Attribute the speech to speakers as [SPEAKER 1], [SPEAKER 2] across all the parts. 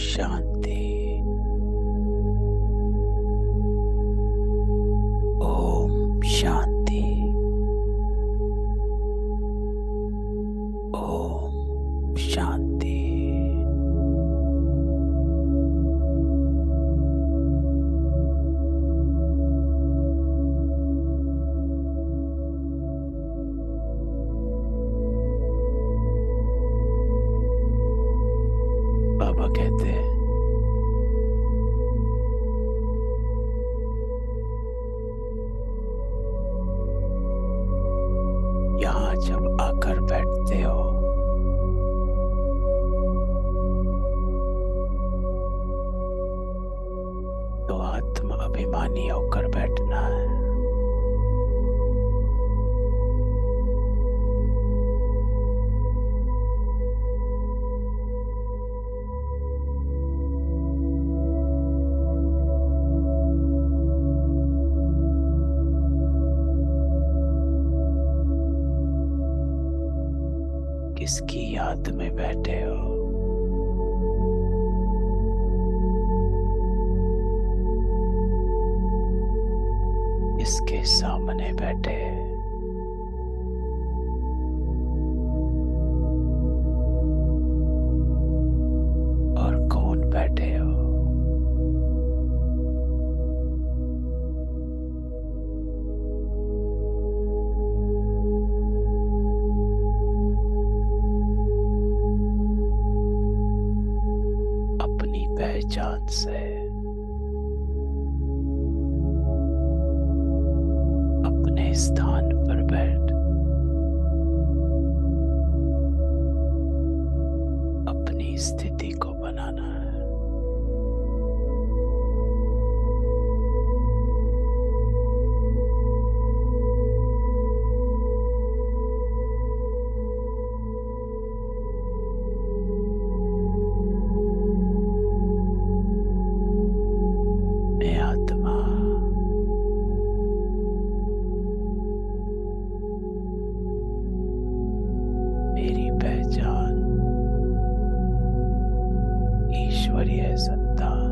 [SPEAKER 1] शांति। ओम शांति। ओम शांति। बाबा कहते हैं यहाँ जब आकर बैठते हो तो आत्म अभिमानी होकर बैठना है। किसकी याद में बैठे हो? इसके सामने बैठे और कौन बैठे हो? अपनी पहचान से, अपने स्थान पर बैठ अपनी स्थिति को बनाना है। मैं आत्मा मेरी पहचान ईश्वरीय संतान।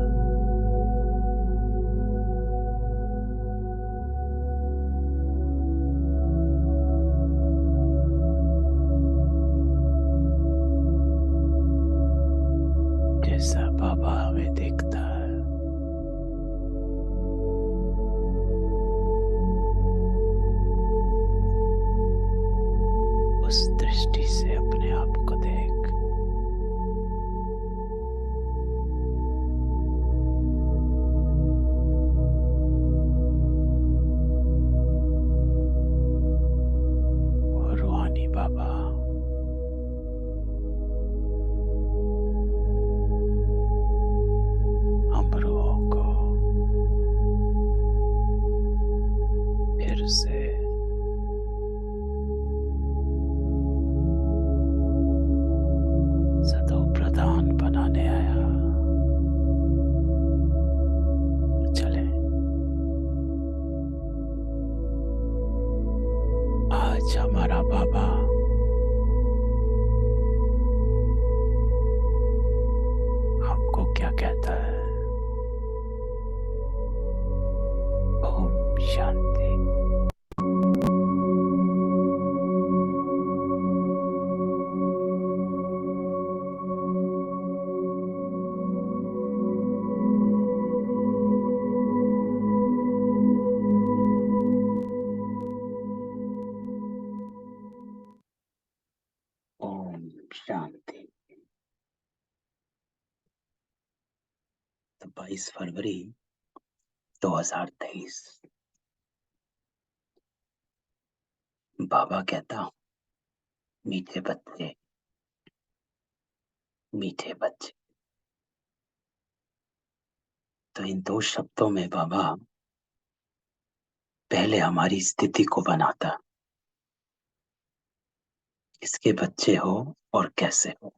[SPEAKER 1] जैसा बाबा हमें देखता है उस दृष्टि से अपने आप को देख। वो रूहानी बाबा हम रूहों को फिर से सदो प्रधान बनाने आया। चले आज हमारा बाबा हमको क्या कहता है? ओम शांति। ओम शांति। तो 22 फरवरी 2023 बाबा कहता, मीठे बच्चे, मीठे बच्चे। तो इन दो शब्दों में बाबा पहले हमारी स्थिति को बनाता, किसके बच्चे हो और कैसे हो।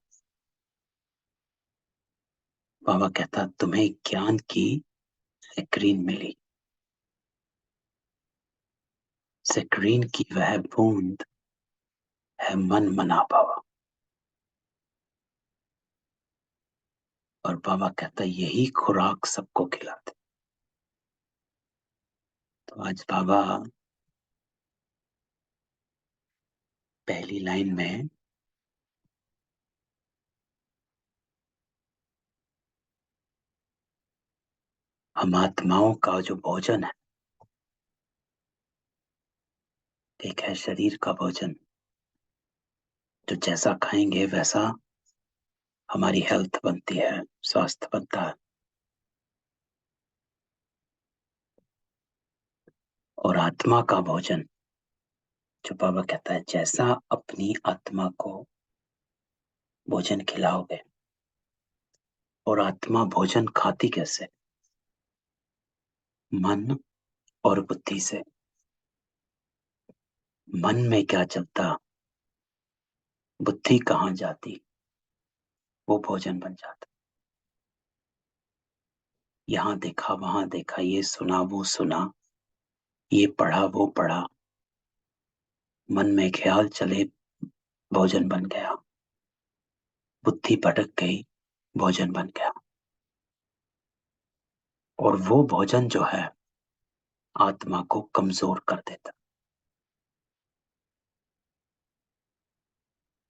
[SPEAKER 1] बाबा कहता, तुम्हें ज्ञान की स्क्रीन मिली। स्क्रीन की वह बूंद है मन मना पावा। और बाबा कहता यही खुराक सबको खिलाते। तो आज बाबा पहली लाइन में हम आत्माओं का जो भोजन है, एक है शरीर का भोजन, जो जैसा खाएंगे वैसा हमारी हेल्थ बनती है, स्वास्थ्य बनता है। और आत्मा का भोजन, जो बाबा कहता है जैसा अपनी आत्मा को भोजन खिलाओगे। और आत्मा भोजन खाती कैसे? मन और बुद्धि से। मन में क्या चलता, बुद्धि कहाँ जाती, वो भोजन बन जाता। यहाँ देखा वहां देखा, ये सुना वो सुना, ये पढ़ा वो पढ़ा, मन में ख्याल चले, भोजन बन गया। बुद्धि भटक गई, भोजन बन गया। और वो भोजन जो है आत्मा को कमजोर कर देता।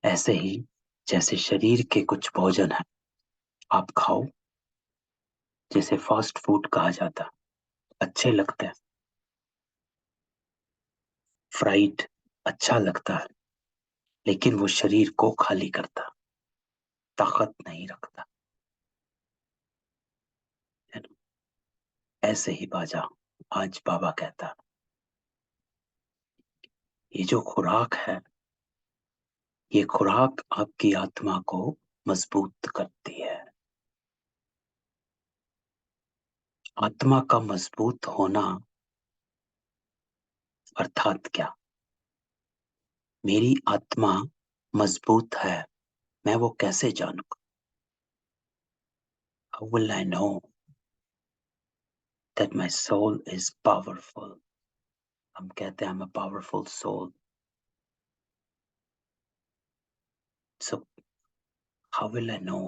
[SPEAKER 1] ऐसे ही जैसे शरीर के कुछ भोजन है आप खाओ, जैसे फास्ट फूड कहा जाता, अच्छे लगते हैं, फ्राइड अच्छा लगता है, लेकिन वो शरीर को खाली करता, ताकत नहीं रखता, है ना? ऐसे ही बाजा आज बाबा कहता, ये जो खुराक है, ये खुराक आपकी आत्मा को मजबूत करती है। आत्मा का मजबूत होना अर्थात क्या? मेरी आत्मा मजबूत है, मैं वो कैसे जानूंगा? How will I know that my soul is powerful? हम कहते हैं I'm a powerful soul. So how will I know?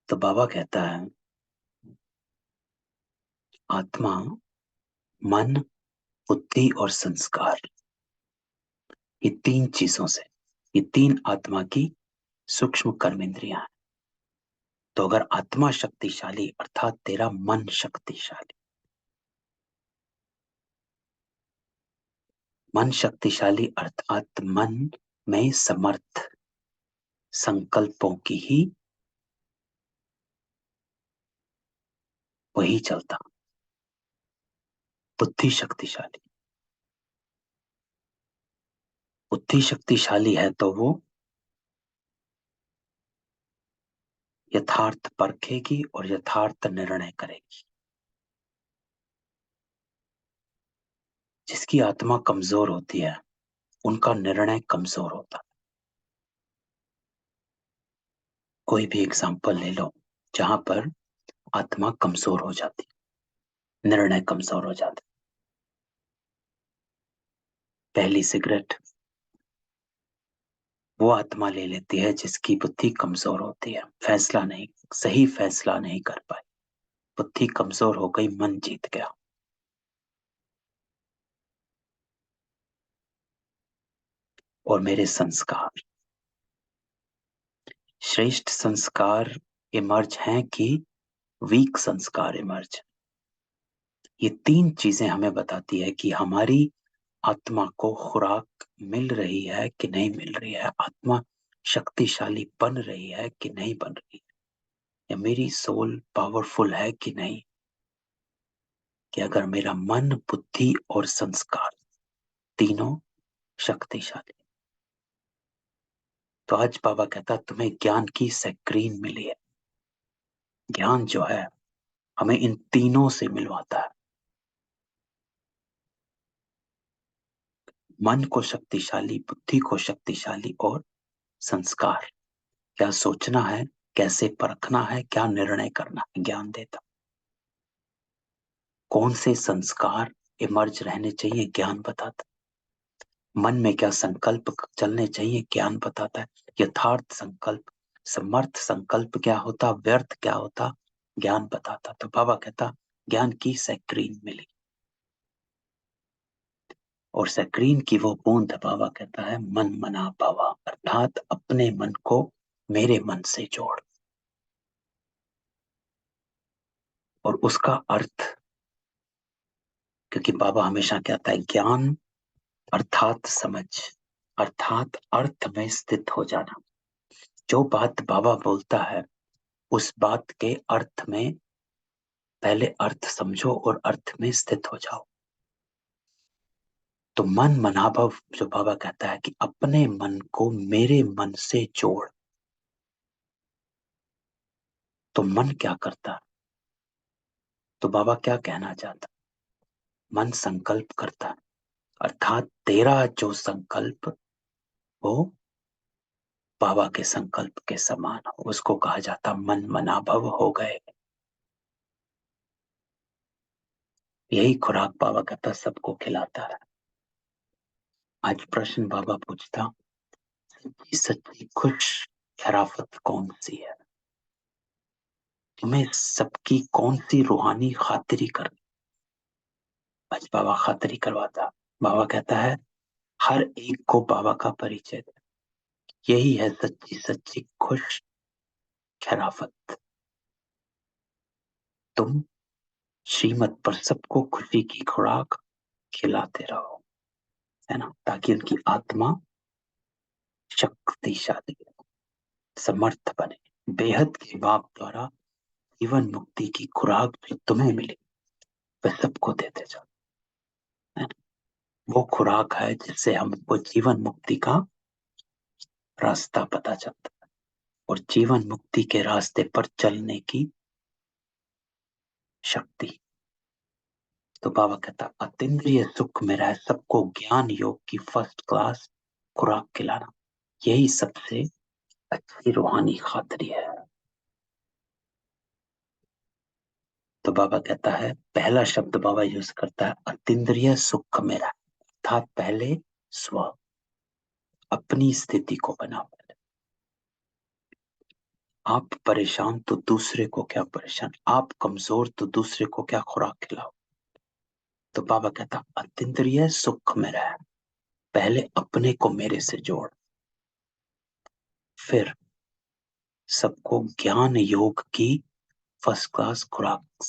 [SPEAKER 1] तो बाबा कहता है आत्मा, मन, बुद्धि और संस्कार, ये तीन चीजों से, ये तीन आत्मा की सूक्ष्म कर्म इंद्रियां हैं। तो अगर आत्मा शक्तिशाली अर्थात तेरा मन शक्तिशाली, मन शक्तिशाली अर्थात मन में समर्थ संकल्पों की ही वही चलता। बुद्धि शक्तिशाली, बुद्धि शक्तिशाली है तो वो यथार्थ परखेगी और यथार्थ निर्णय करेगी। जिसकी आत्मा कमजोर होती है उनका निर्णय कमजोर होता है। कोई भी एग्जाम्पल ले लो जहां पर आत्मा कमजोर हो जाती, निर्णय कमजोर हो जाते। पहली सिगरेट वो आत्मा ले लेती है जिसकी बुद्धि कमजोर होती है, फैसला नहीं, सही फैसला नहीं कर पाई, बुद्धि कमजोर हो गई, मन जीत गया। और मेरे संस्कार, श्रेष्ठ संस्कार इमर्ज हैं कि वीक संस्कार इमर्ज। ये तीन चीजें हमें बताती है कि हमारी आत्मा को खुराक मिल रही है कि नहीं मिल रही है, आत्मा शक्तिशाली बन रही है कि नहीं बन रही है, या मेरी सोल पावरफुल है कि नहीं। कि अगर मेरा मन, बुद्धि और संस्कार तीनों शक्तिशाली, तो आज बाबा कहता तुम्हें ज्ञान की स्क्रीन मिली है। ज्ञान जो है हमें इन तीनों से मिलवाता है। मन को शक्तिशाली, बुद्धि को शक्तिशाली और संस्कार, क्या सोचना है, कैसे परखना है, क्या निर्णय करना है, ज्ञान देता। कौन से संस्कार इमर्ज रहने चाहिए, ज्ञान बताता। मन में क्या संकल्प चलने चाहिए, ज्ञान बताता है। यथार्थ संकल्प समर्थ संकल्प क्या होता, व्यर्थ क्या होता, ज्ञान बताता। तो बाबा कहता ज्ञान की सैक्रीन मिली, और सैक्रीन की वो बूंद बाबा कहता है मन मना पावा, अर्थात अपने मन को मेरे मन से जोड़। और उसका अर्थ, क्योंकि बाबा हमेशा कहता है ज्ञान अर्थात समझ, अर्थात अर्थ में स्थित हो जाना। जो बात बाबा बोलता है उस बात के अर्थ में पहले अर्थ समझो और अर्थ में स्थित हो जाओ। तो मन मनाभव जो बाबा कहता है कि अपने मन को मेरे मन से जोड़। तो मन क्या करता है? तो बाबा क्या कहना चाहता? मन संकल्प करता है, अर्थात तेरा जो संकल्प वो बाबा के संकल्प के समान हो, उसको कहा जाता मन मनाभव हो गए। यही खुराक बाबा कहता सबको खिलाता है। आज प्रश्न बाबा पूछता, सच्ची सच्ची खुश शराफत कौन सी है? तुम्हें सबकी कौन सी रूहानी खातिरी करनी? आज बाबा खातिरी करवाता। बाबा कहता है हर एक को बाबा का परिचय दे। यही है सच्ची सच्ची खुश शराफत। तुम श्रीमत पर सबको खुशी की खुराक खिलाते रहो, है ना, ताकि उनकी आत्मा शक्तिशाली समर्थ बने। बेहद के बाप द्वारा जीवन मुक्ति की खुराक जो तुम्हें मिली वह सबको देते जाओ, है ना? वो खुराक है जिससे हमको जीवन मुक्ति का रास्ता पता चलता है, और जीवन मुक्ति के रास्ते पर चलने की शक्ति। तो बाबा कहता अतीन्द्रिय सुख में रह सबको ज्ञान योग की फर्स्ट क्लास खुराक खिलाना, यही सबसे अच्छी रूहानी खातरी है। तो बाबा कहता है, पहला शब्द बाबा यूज करता है अतीन्द्रिय सुख में रह, अर्थात पहले स्व, अपनी स्थिति को बनाओ। आप परेशान तो दूसरे को क्या परेशान, आप कमजोर तो दूसरे को क्या खुराक खिलाओ। तो बाबा कहता अतीन्द्रिय सुख में रह, पहले अपने को मेरे से जोड़, फिर सबको ज्ञान योग की फर्स्ट क्लास खुराक।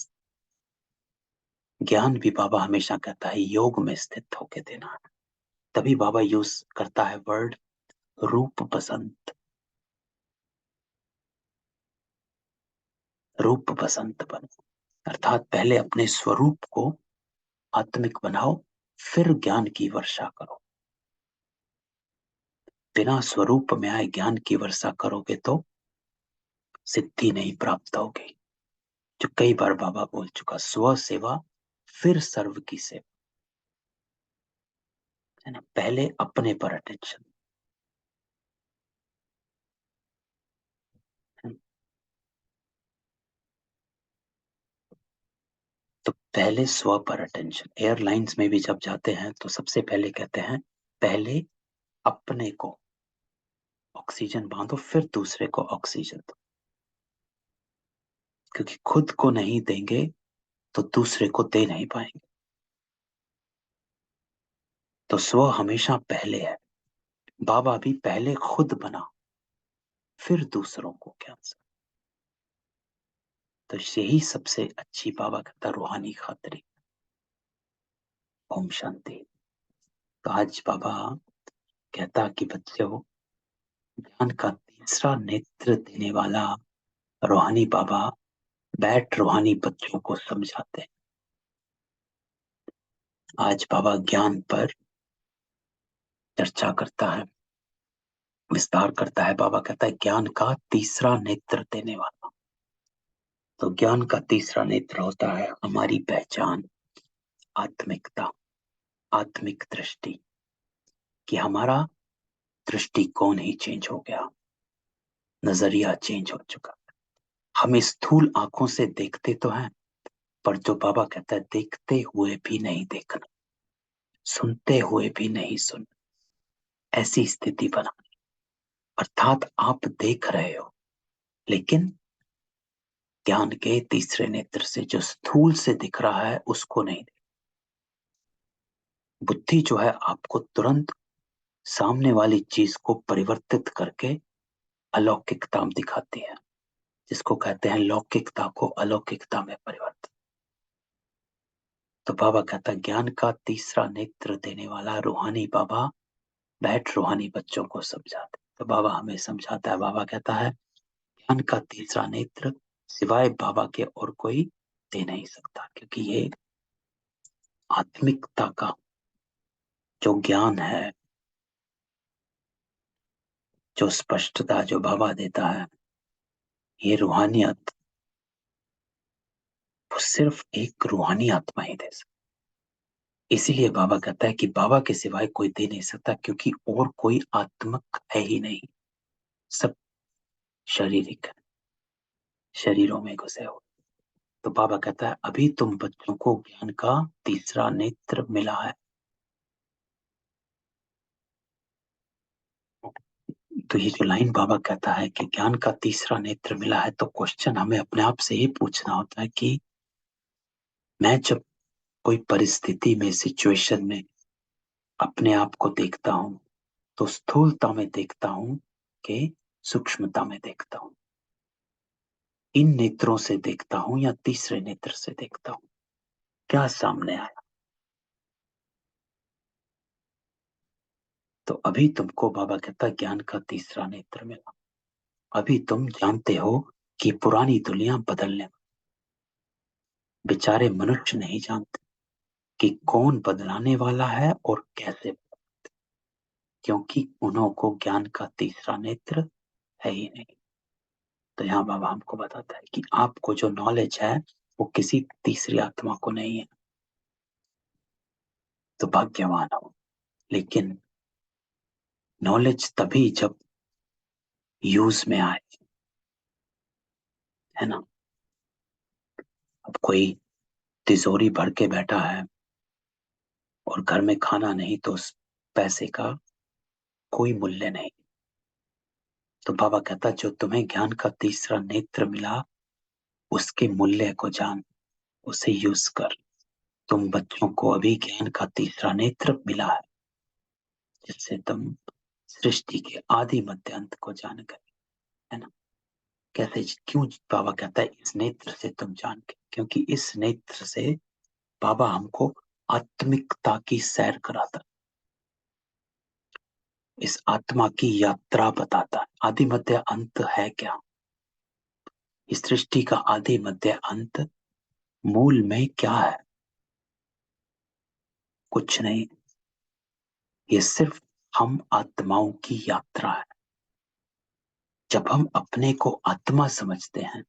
[SPEAKER 1] ज्ञान भी बाबा हमेशा कहता है योग में स्थित होके देना। तभी बाबा यूज करता है वर्ड रूप बसंत। रूप बसंत बनो, अर्थात पहले अपने स्वरूप को आत्मिक बनाओ, फिर ज्ञान की वर्षा करो। बिना स्वरूप में आए ज्ञान की वर्षा करोगे तो सिद्धि नहीं प्राप्त होगी। जो कई बार बाबा बोल चुका, स्व सेवा फिर सर्व की सेवा, है ना। पहले अपने पर अटेंशन, तो पहले स्व पर अटेंशन। एयरलाइंस में भी जब जाते हैं तो सबसे पहले कहते हैं पहले अपने को ऑक्सीजन बांधो, फिर दूसरे को ऑक्सीजन दो, क्योंकि खुद को नहीं देंगे तो दूसरे को दे नहीं पाएंगे। तो स्व हमेशा पहले है। बाबा भी पहले खुद बना, फिर दूसरों को ज्ञान से। तो यही सबसे अच्छी बाबा कहता रूहानी खातरी। ओम शांति। तो आज बाबा कहता कि बच्चों, ज्ञान का तीसरा नेत्र देने वाला रूहानी बाबा बैठ रूहानी बच्चों को समझाते हैं। आज बाबा ज्ञान पर चर्चा करता है, विस्तार करता है। बाबा कहता है ज्ञान का तीसरा नेत्र देने वाला। तो ज्ञान का तीसरा नेत्र होता है हमारी पहचान, आत्मिकता, आत्मिक दृष्टि, कि हमारा दृष्टिकोण ही चेंज हो गया, नजरिया चेंज हो चुका। हम स्थूल आंखों से देखते तो हैं, पर जो बाबा कहता है देखते हुए भी नहीं देखना, सुनते हुए भी नहीं सुनना, ऐसी स्थिति बना। अर्थात आप देख रहे हो लेकिन ज्ञान के तीसरे नेत्र से जो स्थूल से दिख रहा है उसको नहीं। बुद्धि जो है आपको तुरंत सामने वाली चीज को परिवर्तित करके अलौकिकता दिखाती है, जिसको कहते हैं लौकिकता को अलौकिकता में परिवर्तन। तो बाबा कहता है ज्ञान का तीसरा नेत्र देने वाला रूहानी बाबा बैठ रूहानी बच्चों को समझाते। तो बाबा हमें समझाता है। बाबा कहता है ज्ञान का तीसरा नेत्र सिवाय बाबा के और कोई दे नहीं सकता, क्योंकि ये आत्मिकता का जो ज्ञान है, जो स्पष्टता जो बाबा देता है, ये रूहानियत वो सिर्फ एक रूहानी आत्मा ही दे सकता। इसीलिए बाबा कहता है कि बाबा के सिवाय कोई दे नहीं सकता, क्योंकि और कोई आत्मक है ही नहीं, सब शारीरिक है, शरीरों में घुसे हुए। तो बाबा कहता है अभी तुम बच्चों को ज्ञान का तीसरा नेत्र मिला है। तो ये जो लाइन बाबा कहता है कि ज्ञान का तीसरा नेत्र मिला है, तो क्वेश्चन हमें अपने आप से ही पूछना होता है कि मैं जब कोई परिस्थिति में, सिचुएशन में अपने आप को देखता हूं, तो स्थूलता में देखता हूं कि सूक्ष्मता में देखता हूं, इन नेत्रों से देखता हूं या तीसरे नेत्र से देखता हूं, क्या सामने आया। तो अभी तुमको बाबा कहता ज्ञान का तीसरा नेत्र मिला। अभी तुम जानते हो कि पुरानी दुनिया बदलने, बेचारे मनुष्य नहीं जानते कि कौन बदलाने वाला है और कैसे, क्योंकि उन्हों को ज्ञान का तीसरा नेत्र है ही नहीं। तो यहाँ बाबा हमको बताता है कि आपको जो नॉलेज है वो किसी तीसरी आत्मा को नहीं है, तो भाग्यवान हो। लेकिन नॉलेज तभी जब यूज में आए, है ना। अब कोई तिजोरी भर के बैठा है और घर में खाना नहीं, तो उस पैसे का कोई मूल्य नहीं। तो बाबा कहता जो तुम्हें ज्ञान का तीसरा नेत्र मिला, उसके मूल्य को जान, उसे यूज कर। तुम बच्चों को अभी ज्ञान का तीसरा नेत्र मिला है, जिससे तुम सृष्टि के आदि मध्य अंत को जान गए, है ना। कैसे, क्यों बाबा कहता है इस नेत्र से तुम जान गए, क्योंकि इस नेत्र से बाबा हमको आत्मिकता की सैर कराता, इस आत्मा की यात्रा बताता है। आदि मध्य अंत है क्या, इस सृष्टि का आदि मध्य अंत मूल में क्या है, कुछ नहीं। ये सिर्फ हम आत्माओं की यात्रा है। जब हम अपने को आत्मा समझते हैं,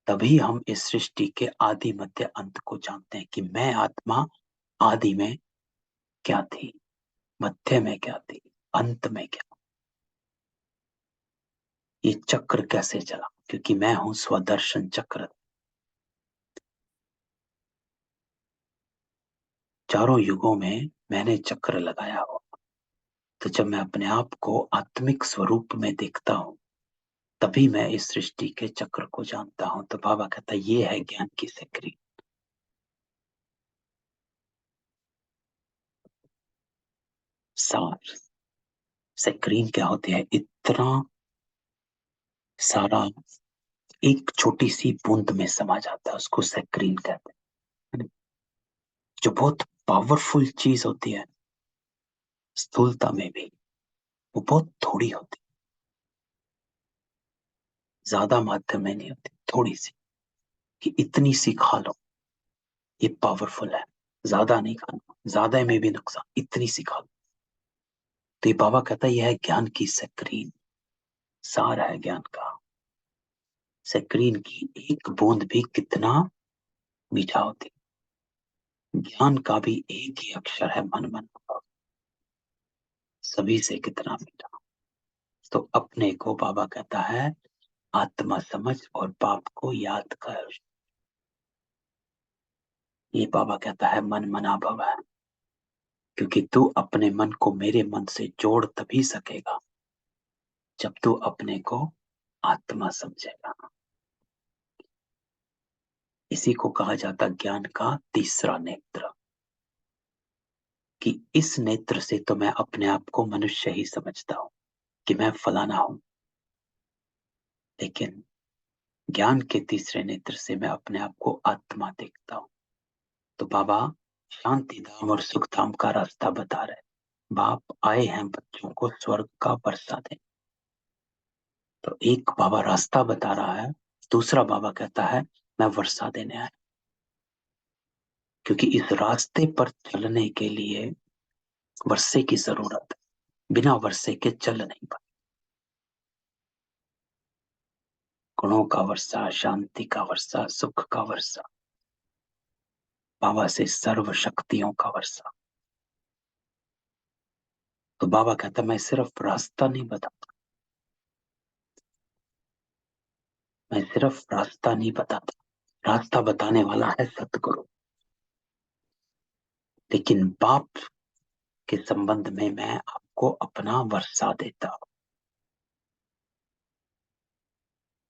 [SPEAKER 1] तभी हम इस सृष्टि के आदि मध्य अंत को जानते हैं कि मैं आत्मा आदि में क्या थी, मध्य में क्या थी, अंत में क्या। ये चक्र कैसे चला, क्योंकि मैं हूं स्वदर्शन चक्र। चारों युगों में मैंने चक्र लगाया हो। तो जब मैं अपने आप को आत्मिक स्वरूप में देखता हूं, तभी मैं इस सृष्टि के चक्र को जानता हूं। तो बाबा कहता ये है ज्ञान की सिकरी। सार स्क्रीन क्या होती है, इतना सारा एक छोटी सी बूंद में समा जाता है, उसको स्क्रीन कहते हैं। जो बहुत पावरफुल चीज होती है, स्थूलता में भी वो बहुत थोड़ी होती, ज्यादा माध्यम में नहीं होती, थोड़ी सी, कि इतनी सी खा लो, ये पावरफुल है। ज्यादा नहीं खाना, ज्यादा में भी नुकसान, इतनी सी खा लो। तो ये बाबा कहता है यह है ज्ञान की स्क्रीन, सार है ज्ञान का। स्क्रीन की एक बूंद भी कितना मीठा होती, ज्ञान का भी एक ही अक्षर है मन मन, सभी से कितना मीठा। तो अपने को बाबा कहता है आत्मा समझ और पाप को याद कर। ये बाबा कहता है मन मना भव है, क्योंकि तू अपने मन को मेरे मन से जोड़ तभी सकेगा जब तू अपने को आत्मा समझेगा। इसी को कहा जाता ज्ञान का तीसरा नेत्र, कि इस नेत्र से तो मैं अपने आप को मनुष्य ही समझता हूं कि मैं फलाना हूं, लेकिन ज्ञान के तीसरे नेत्र से मैं अपने आप को आत्मा देखता हूं। तो बाबा शांति धाम और सुख धाम का रास्ता बता रहे। बाप आए हैं बच्चों को स्वर्ग का वर्षा देने। तो एक बाबा रास्ता बता रहा है, दूसरा बाबा कहता है मैं वर्षा देने आया, क्योंकि इस रास्ते पर चलने के लिए वर्षे की जरूरत है। बिना वर्षे के चल नहीं पाए। गुणों का वर्षा, शांति का वर्षा, सुख का वर्षा, बाबा से सर्व शक्तियों का वर्षा। तो बाबा कहता मैं सिर्फ रास्ता नहीं बताता, मैं सिर्फ रास्ता नहीं बताता, रास्ता बताने वाला है सतगुरु। लेकिन बाप के संबंध में मैं आपको अपना वर्षा देता हूं,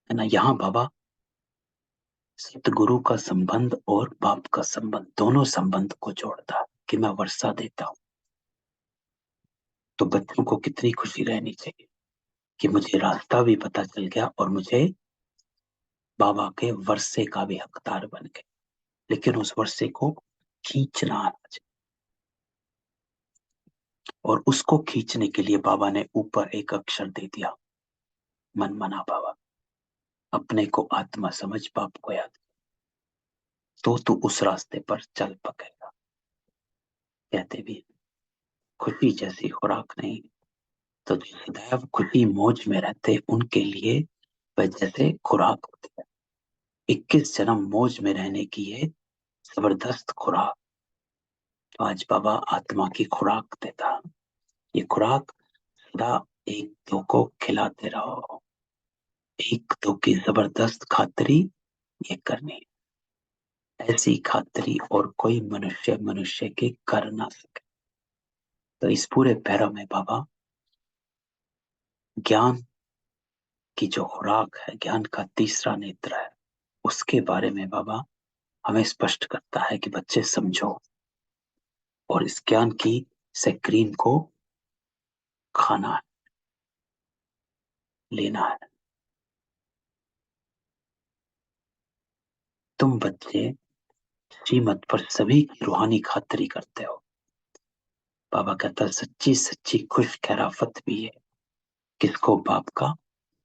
[SPEAKER 1] है ना। यहाँ बाबा सतगुरु का संबंध और बाप का संबंध, दोनों संबंध को जोड़ता है कि मैं वर्षा देता हूं। तो बच्चों को कितनी खुशी रहनी चाहिए कि मुझे रास्ता भी पता चल गया और मुझे बाबा के वर्षे का भी हकदार बन गए। लेकिन उस वर्षे को खींचना आना चाहिए, और उसको खींचने के लिए बाबा ने ऊपर एक अक्षर दे दिया, मन मना बाबा। अपने को आत्मा समझ, बाप को याद, तो तू उस रास्ते पर चल पकेगा। कहते भी खुशी जैसी खुराक नहीं, तो जो सदैव खुशी मौज में रहते उनके लिए वह जैसे खुराक होती है। 21 जन्म मौज में रहने की ये जबरदस्त खुराक। तो आज बाबा आत्मा की खुराक देता। ये खुराक सदा एक दो को खिलाते रहो, एक दो की जबरदस्त खातिरी ये करनी है। ऐसी खातिरी और कोई मनुष्य मनुष्य की कर ना सके। तो इस पूरे पैरा में बाबा ज्ञान की जो खुराक है, ज्ञान का तीसरा नेत्र है, उसके बारे में बाबा हमें स्पष्ट करता है कि बच्चे समझो और इस ज्ञान की स्क्रीन को खाना है, लेना है। तुम बच्चे श्रीमत पर सभी की रूहानी खातिरी करते हो। बाबा कहता है सच्ची सच्ची खुश खैराफत भी है किसको बाप का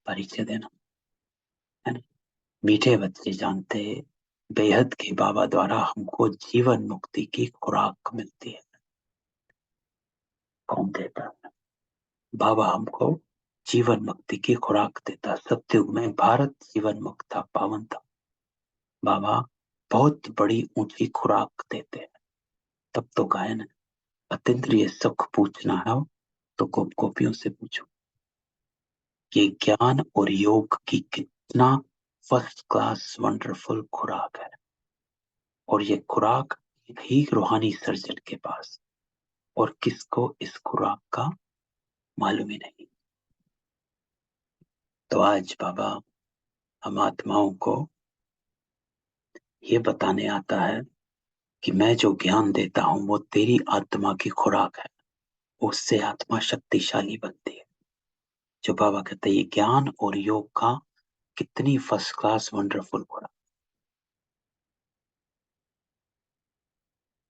[SPEAKER 1] परिचय देना, है ना। मीठे बच्चे जानते बेहद के बाबा द्वारा हमको जीवन मुक्ति की खुराक मिलती है। कौन देता है? बाबा हमको जीवन मुक्ति की खुराक देता। सत्युग में भारत जीवन मुक्त था, पावन था। बाबा बहुत बड़ी ऊंची खुराक देते हैं। तब तो गायन है, अतीन्द्रिय सुख पूछना है तो गोपियों से पूछो। ये ज्ञान और योग की कितना फर्स्ट क्लास वंडरफुल खुराक है। और ये खुराक एक ही रूहानी सर्जन के पास, और किसको इस खुराक का मालूम ही नहीं। तो आज बाबा हम आत्माओं को ये बताने आता है कि मैं जो ज्ञान देता हूं वो तेरी आत्मा की खुराक है, उससे आत्मा शक्तिशाली बनती है। जो बाबा कहते हैं ये ज्ञान और योग का कितनी फर्स्ट क्लास वंडरफुल खुराक।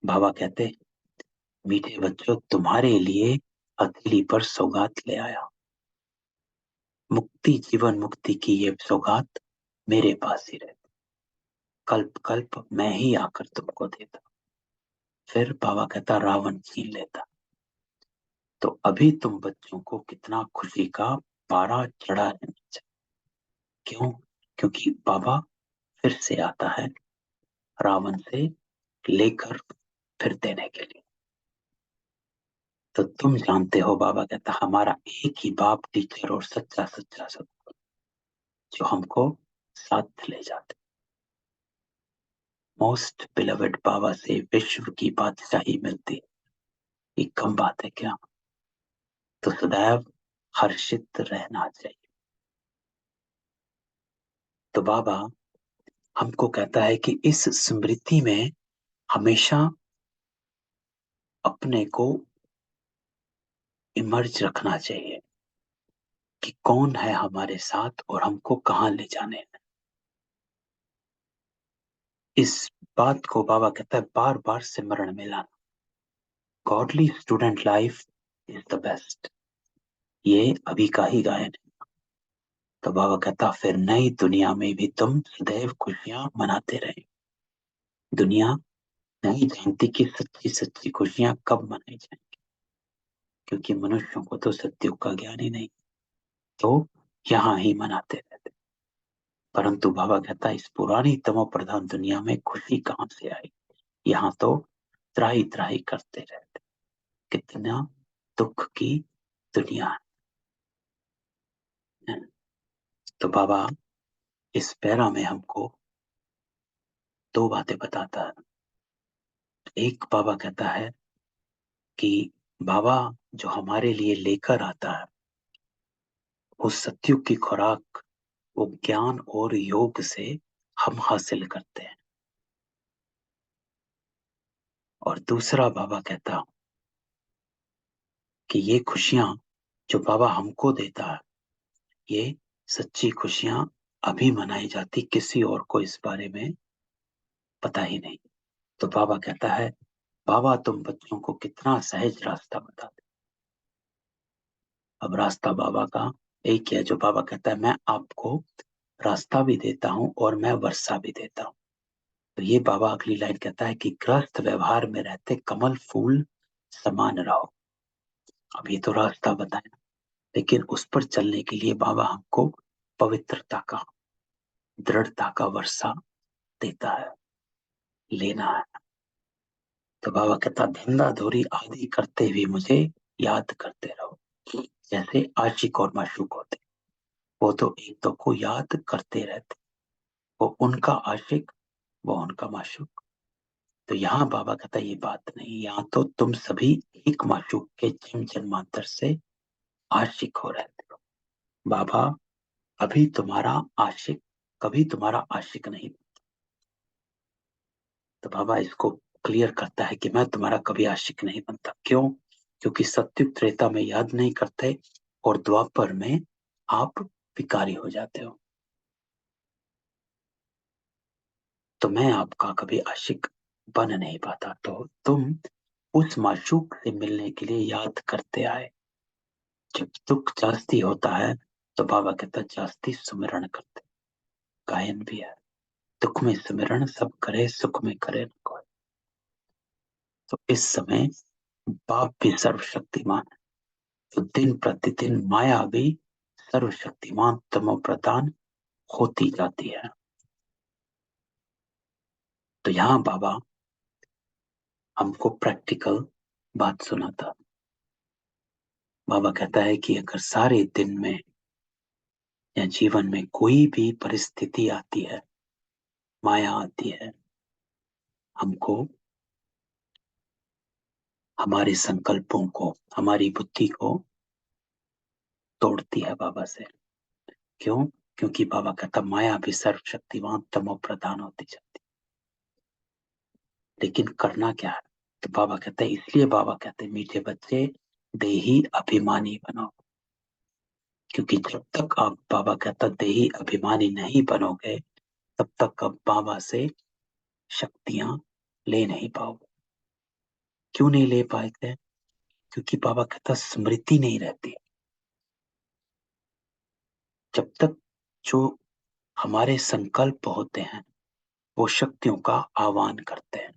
[SPEAKER 1] बाबा कहते मीठे बच्चों तुम्हारे लिए हथेली पर सौगात ले आया। मुक्ति जीवन मुक्ति की ये सौगात मेरे पास ही रहती, कल्प कल्प मैं ही आकर तुमको देता। फिर बाबा कहता रावण छीन लेता। तो अभी तुम बच्चों को कितना खुशी का पारा चढ़ा रहना चाहिए। क्यों? क्योंकि बाबा फिर से आता है रावण से लेकर फिर देने के लिए। तो तुम जानते हो बाबा कहता हमारा एक ही बाप टीचर और सच्चा सच्चा सब, जो हमको साथ ले जाते। मोस्ट बिलवेड बाबा से विश्व की बादशाही मिलती है, ये कम बात है क्या? तो सदैव हर्षित रहना चाहिए। तो बाबा हमको कहता है कि इस स्मृति में हमेशा अपने को इमर्ज रखना चाहिए कि कौन है हमारे साथ और हमको कहाँ ले जाने हैं। इस बात को बाबा कहता है बार बार सिमरण में लाना। Godly student life is the best, ये अभी का ही गायन है। तो बाबा कहता फिर नई दुनिया में भी तुम सदैव खुशियां मनाते रहे। दुनिया नहीं जानती कि सच्ची सच्ची खुशियां कब मनाई जाए, क्योंकि मनुष्यों को तो सत्युग का ज्ञान ही नहीं, तो यहाँ ही मनाते रहते। परंतु बाबा कहता इस पुरानी तमो प्रधान दुनिया में खुशी कहाँ से आई, यहाँ तो त्राही त्राही करते रहते। कितना दुख की दुनिया है। तो बाबा इस पैरा में हमको दो बातें बताता है। एक बाबा कहता है कि बाबा जो हमारे लिए लेकर आता है वो सत्युग की खुराक, वो ज्ञान और योग से हम हासिल करते हैं। और दूसरा बाबा कहता कि ये खुशियां जो बाबा हमको देता है, ये सच्ची खुशियां अभी मनाई जाती, किसी और को इस बारे में पता ही नहीं। तो बाबा कहता है बाबा तुम बच्चों को कितना सहज रास्ता बताते। अब रास्ता बाबा का एक है, जो बाबा कहता है मैं आपको रास्ता भी देता हूं और मैं वर्षा भी देता हूं। तो ये बाबा अगली लाइन कहता है कि ग्रस्त व्यवहार में रहते कमल फूल समान रहो। अब ये तो रास्ता बताया, लेकिन उस पर चलने के लिए बाबा हमको पवित्रता का, दृढ़ता का वर्षा देता है, लेना है। तो बाबा कहता धंधा धोरी आदि करते हुए मुझे याद करते रहो। जैसे आशिक और माशूक होते, वो तो एक दो को याद करते रहते, वो उनका आशिक, वो उनका माशूक। तो यहाँ बाबा कहता ये बात नहीं, यहाँ तो तुम सभी एक माशूक के जन्म जन्मांतर से आशिक हो रहते हो। बाबा अभी तुम्हारा आशिक कभी तुम्हारा आशिक नहीं। तो बाबा इसको क्लियर करता है कि मैं तुम्हारा कभी आशिक नहीं बनता। क्यों? क्योंकि सत्युग त्रेता में याद नहीं करते और द्वापर में आप विकारी हो जाते हो। तो मैं आपका कभी आशिक बन नहीं पाता। तो तुम उस माशूक से मिलने के लिए याद करते आए। जब दुख जास्ती होता है तो बाबा कहता जास्ती सुमिरण करते। गायन भी है, दुख में सुमिरण सब करे, सुख में करे न कोई। तो इस समय बाप भी सर्वशक्तिमान है, तो दिन प्रतिदिन माया भी सर्वशक्तिमान तमो प्रदान होती जाती है। तो यहाँ बाबा हमको प्रैक्टिकल बात सुनाता। बाबा कहता है कि अगर सारे दिन में या जीवन में कोई भी परिस्थिति आती है, माया आती है, हमको हमारे संकल्पों को, हमारी बुद्धि को तोड़ती है बाबा से। क्यों? क्योंकि बाबा कहता माया भी सर्वशक्तिमान तमो प्रधान होती जाती। लेकिन करना क्या है? तो बाबा कहते हैं, इसलिए बाबा कहते हैं मीठे बच्चे देही अभिमानी बनो। क्योंकि जब तक आप, बाबा कहता देही अभिमानी नहीं बनोगे, तब तक आप बाबा से शक्तियां ले नहीं पाओगे। क्यों नहीं ले पाते? क्योंकि बाबा कहता स्मृति नहीं रहती। जब तक जो हमारे संकल्प होते हैं वो शक्तियों का आह्वान करते हैं।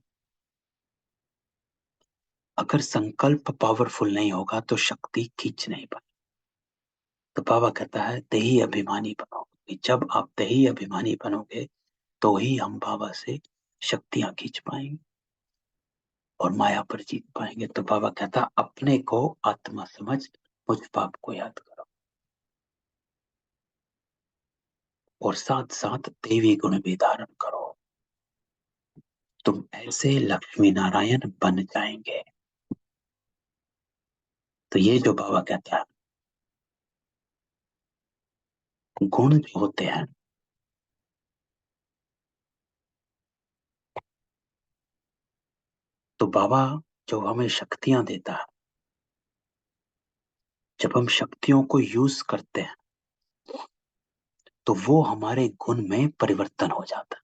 [SPEAKER 1] अगर संकल्प पावरफुल नहीं होगा तो शक्ति खींच नहीं पाएगी। तो बाबा कहता है देही अभिमानी बनोगे। जब आप देही अभिमानी बनोगे तो ही हम बाबा से शक्तियां खींच पाएंगे और माया पर जीत पाएंगे। तो बाबा कहता अपने को आत्मा समझ मुझ बाप को याद करो और साथ साथ देवी गुण भी धारण करो। तुम ऐसे लक्ष्मी नारायण बन जाएंगे। तो ये जो बाबा कहता है गुण जो होते हैं तो बाबा जो हमें शक्तियां देता है, जब हम शक्तियों को यूज करते हैं तो वो हमारे गुण में परिवर्तन हो जाता है।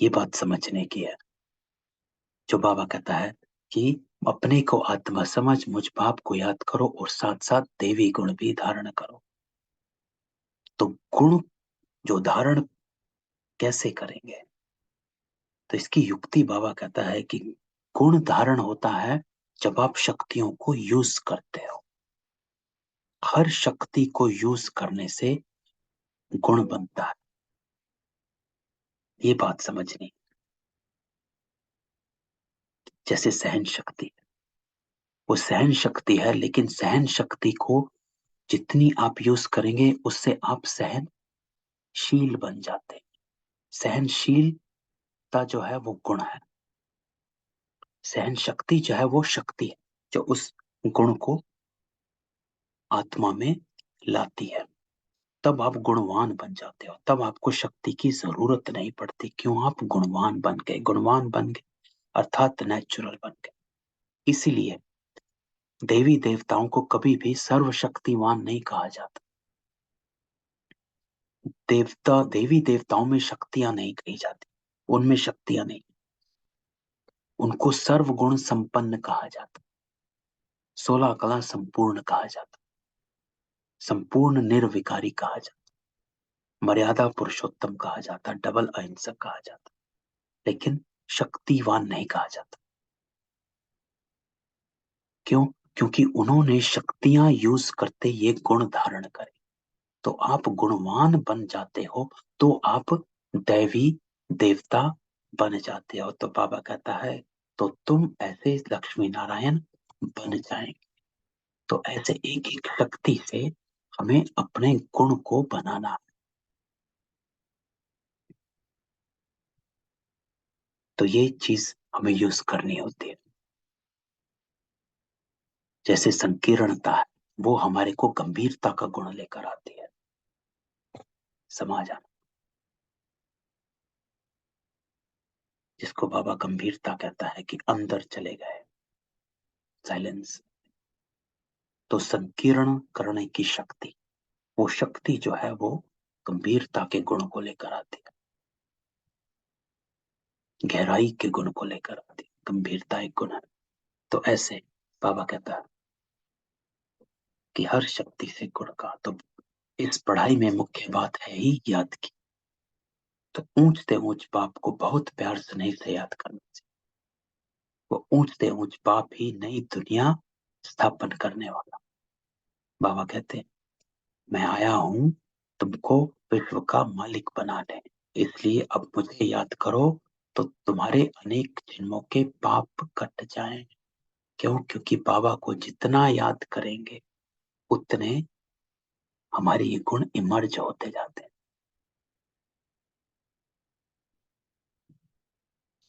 [SPEAKER 1] ये बात समझने की है। जो बाबा कहता है कि अपने को आत्मा समझ, मुझ बाप को याद करो और साथ साथ देवी गुण भी धारण करो। तो गुण जो धारण कैसे करेंगे, तो इसकी युक्ति बाबा कहता है कि गुण धारण होता है जब आप शक्तियों को यूज करते हो। हर शक्ति को यूज करने से गुण बनता है। ये बात समझनी। जैसे सहन शक्ति, वो सहन शक्ति है, लेकिन सहन शक्ति को जितनी आप यूज करेंगे उससे आप सहनशील बन जाते हैं। सहनशीलता जो है वो गुण है। सहन शक्ति जो है वो शक्ति है जो उस गुण को आत्मा में लाती है। तब आप गुणवान बन जाते हो, तब आपको शक्ति की जरूरत नहीं पड़ती। क्यों? आप गुणवान बन गए। गुणवान बन गए अर्थात नेचुरल बन गए। इसीलिए देवी देवताओं को कभी भी सर्वशक्तिवान नहीं कहा जाता। देवी देवताओं में शक्तियां नहीं कही जाती, उनमें शक्तियां नहीं। उनको सर्वगुण संपन्न कहा जाता, 16 कला संपूर्ण कहा जाता, संपूर्ण निर्विकारी कहा जाता, मर्यादा पुरुषोत्तम कहा जाता, डबल अहिंसक कहा जाता, लेकिन शक्तिवान नहीं कहा जाता। क्यों? क्योंकि उन्होंने शक्तियां यूज करते ये गुण धारण करे। तो आप गुणवान बन जाते हो, तो आप दैवी देवता बन जाते हो। तो बाबा कहता है तो तुम ऐसे लक्ष्मी नारायण बन जाएंगे। तो ऐसे एक एक शक्ति से हमें अपने गुण को बनाना। तो ये चीज हमें यूज करनी होती है। जैसे संकीर्णता है, वो हमारे को गंभीरता का गुण लेकर आती है। समाज आना, जिसको बाबा गंभीरता कहता है कि अंदर चले गए, साइलेंस। तो संकीर्ण करने की शक्ति, वो शक्ति जो है वो गंभीरता के गुण को लेकर आती है, गहराई के गुण को लेकर आती है। गंभीरता एक गुण है। तो ऐसे बाबा कहता है कि हर शक्ति से गुण का। तो इस पढ़ाई में मुख्य बात है ही याद की। तो ऊंचते ऊंच बाप को बहुत प्यार से नहीं से याद करना चाहिए। वो ऊंचते ऊंच बाप ही नई दुनिया स्थापन करने वाला। बाबा कहते हैं मैं आया हूं तुमको विश्व का मालिक बनाने, इसलिए अब मुझे याद करो तो तुम्हारे अनेक जन्मों के पाप कट जाएं। क्यों? क्योंकि बाबा को जितना याद करेंगे उतने हमारे ये गुण इमर्ज होते जाते हैं,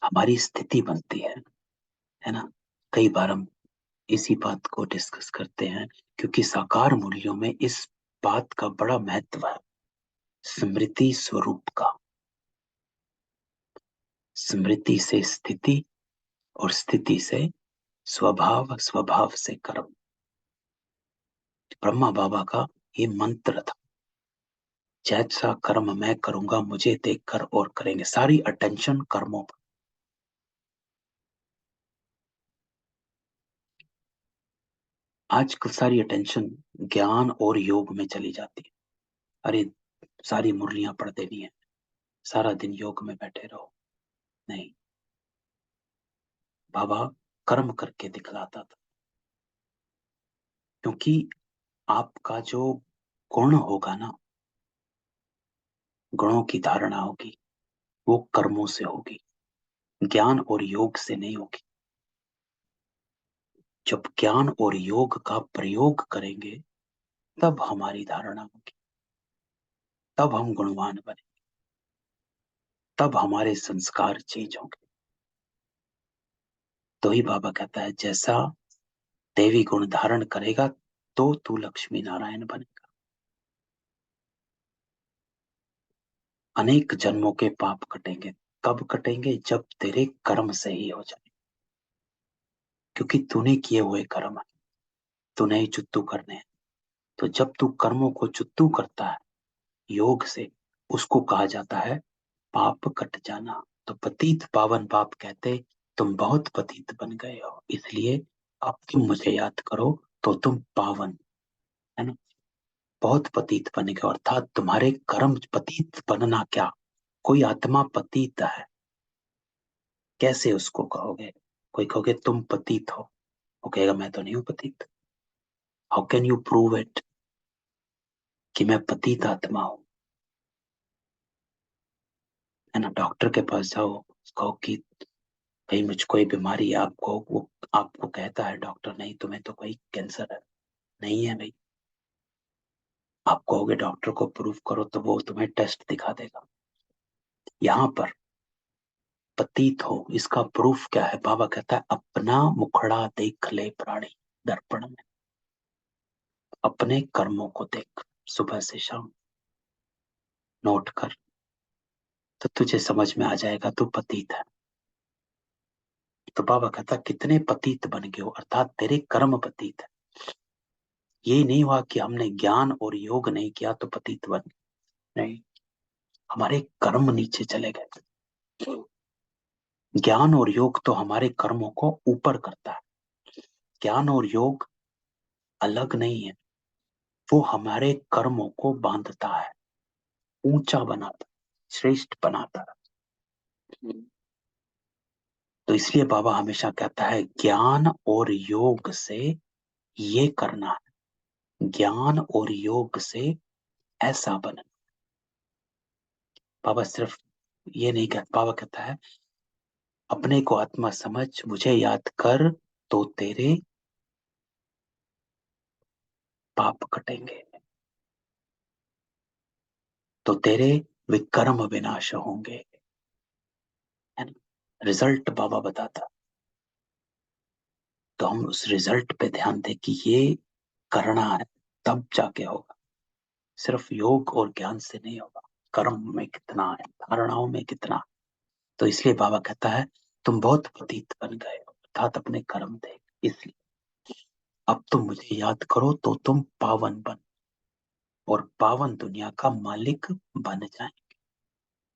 [SPEAKER 1] हमारी स्थिति बनती है ना। कई बार हम इसी बात को डिस्कस करते हैं, क्योंकि साकार मूल्यों में इस बात का बड़ा महत्व है, स्मृति स्वरूप का। स्मृति से स्थिति और स्थिति से स्वभाव, स्वभाव से कर्म। ब्रह्मा बाबा का ये मंत्र था, जैसा कर्म मैं करूंगा मुझे देखकर और करेंगे। सारी अटेंशन कर्मों पर। आजकल सारी अटेंशन ज्ञान और योग में चली जाती है। अरे सारी मुरलियां पढ़ देनी है, सारा दिन योग में बैठे रहो। नहीं, बाबा कर्म करके दिखलाता था। क्योंकि आपका जो गुण होगा ना, गुणों की धारणा होगी, वो कर्मों से होगी, ज्ञान और योग से नहीं होगी। जब ज्ञान और योग का प्रयोग करेंगे तब हमारी धारणा होगी, तब हम गुणवान बने, तब हमारे संस्कार चेंज होंगे। तो ही बाबा कहता है जैसा देवी गुण धारण करेगा तो तू लक्ष्मी नारायण बनेगा। अनेक जन्मों के पाप कटेंगे कब कटेंगे? जब तेरे कर्म सही हो जाए, क्योंकि तूने किए हुए कर्म है, तूने ही चुत्तू करने हैं। तो जब तू कर्मों को चुत्तू करता है योग से, उसको कहा जाता है पाप कट जाना। तो पतित पावन पाप कहते तुम बहुत पतित बन गए हो, इसलिए अब तुम मुझे याद करो तो तुम पावन, है ना, बहुत पतित बन गए। अर्थात तुम्हारे कर्म, पतित बनना क्या, कोई आत्मा पतित है, कैसे उसको कहोगे? कोई कहोगे तुम पतित हो, वो कहेगा मैं तो नहीं हूं पतित। How can you prove it कि मैं पतित आत्मा हूं? है ना, डॉक्टर के पास जाओ, कहो कि भाई मुझको कोई बीमारी है, आपको वो आपको कहता है डॉक्टर नहीं तुम्हें तो कोई कैंसर है, नहीं है भाई। आप कहोगे डॉक्टर को प्रूव करो तो वो तुम्हें टेस्ट दिखा देगा। यहाँ पर पतित हो, इसका प्रूफ क्या है? बाबा कहता है अपना मुखड़ा देख ले प्राणी दर्पण में, अपने कर्मों को देख, सुबह से शाम नोट कर, तो तुझे समझ में आ जाएगा तू पतित है। तो बाबा कहता कितने पतित बन गए हो, अर्थात तेरे कर्म पतित है। ये नहीं हुआ कि हमने ज्ञान और योग नहीं किया तो पतित बन गए, नहीं, हमारे कर्म नीचे चले गए। ज्ञान और योग तो हमारे कर्मों को ऊपर करता है। ज्ञान और योग अलग नहीं है, वो हमारे कर्मों को बांधता है, ऊंचा बनाता, श्रेष्ठ बनाता है। तो इसलिए बाबा हमेशा कहता है ज्ञान और योग से ये करना है, ज्ञान और योग से ऐसा बनना। बाबा सिर्फ ये नहीं कहता, बाबा कहता है अपने को आत्मा समझ, मुझे याद कर तो तेरे पाप कटेंगे, तो तेरे विकर्म विनाश होंगे, है ना। रिजल्ट बाबा बताता, तो हम उस रिजल्ट पे ध्यान दें कि ये करना है, तब जाके होगा। सिर्फ योग और ज्ञान से नहीं होगा, कर्म में कितना है, धारणाओं में कितना है। तो इसलिए बाबा कहता है तुम बहुत पतित बन गए हो, अर्थात अपने कर्म देख, इसलिए अब तुम मुझे याद करो तो तुम पावन बन और पावन दुनिया का मालिक बन जाए।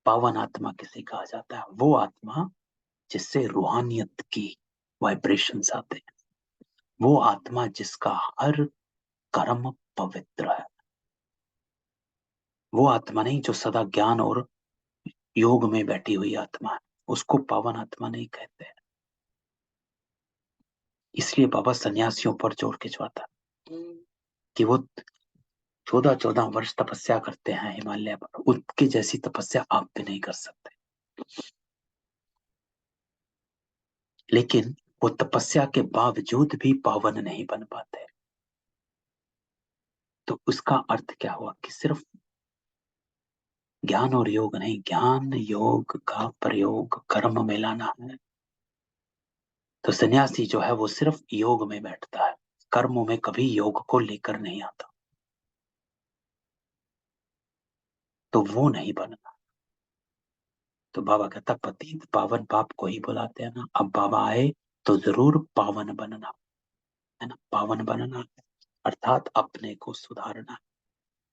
[SPEAKER 1] पावन आत्मा किसे कहा जाता है? वो आत्मा जिससे रूहानियत की वाइब्रेशंस आते हैं, वो आत्मा जिसका हर कर्म पवित्र है। वो आत्मा नहीं जो सदा ज्ञान और योग में बैठी हुई आत्मा है, उसको पावन आत्मा नहीं कहते हैं। इसलिए बाबा सन्यासियों पर जोर खिंचवाता है कि वो 14-14 वर्ष तपस्या करते हैं हिमालय पर, उनकी जैसी तपस्या आप भी नहीं कर सकते, लेकिन वो तपस्या के बावजूद भी पावन नहीं बन पाते। तो उसका अर्थ क्या हुआ कि सिर्फ ज्ञान और योग नहीं, ज्ञान योग का प्रयोग कर्म में लाना है। तो सन्यासी जो है वो सिर्फ योग में बैठता है, कर्मों में कभी योग को लेकर नहीं आता, तो वो नहीं बनना। तो बाबा कहता पतित पावन पाप को ही बुलाते हैं ना, अब बाबा आए तो जरूर पावन बनना, है ना, पावन बनना अर्थात अपने को सुधारना।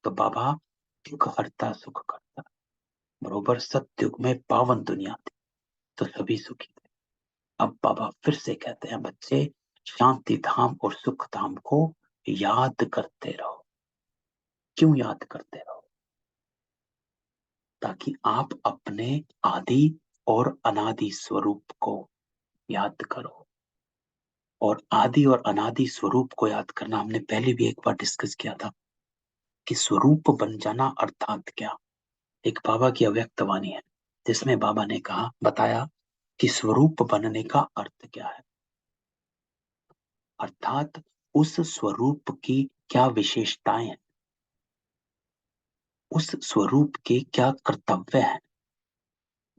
[SPEAKER 1] तो बाबा दुख हरता सुख करता, बरोबर सत्युग में पावन दुनिया थी तो सभी सुखी थे। अब बाबा फिर से कहते हैं बच्चे शांति धाम और सुख धाम को याद करते रहो। क्यों याद करते रहो? ताकि आप अपने आदि और अनादि स्वरूप को याद करो। और आदि और अनादि स्वरूप को याद करना हमने पहले भी एक बार डिस्कस किया था कि स्वरूप बन जाना अर्थात क्या। एक बाबा की अव्यक्त वाणी है जिसमें बाबा ने कहा, बताया कि स्वरूप बनने का अर्थ क्या है, अर्थात उस स्वरूप की क्या विशेषताएं हैं, उस स्वरूप के क्या कर्तव्य हैं,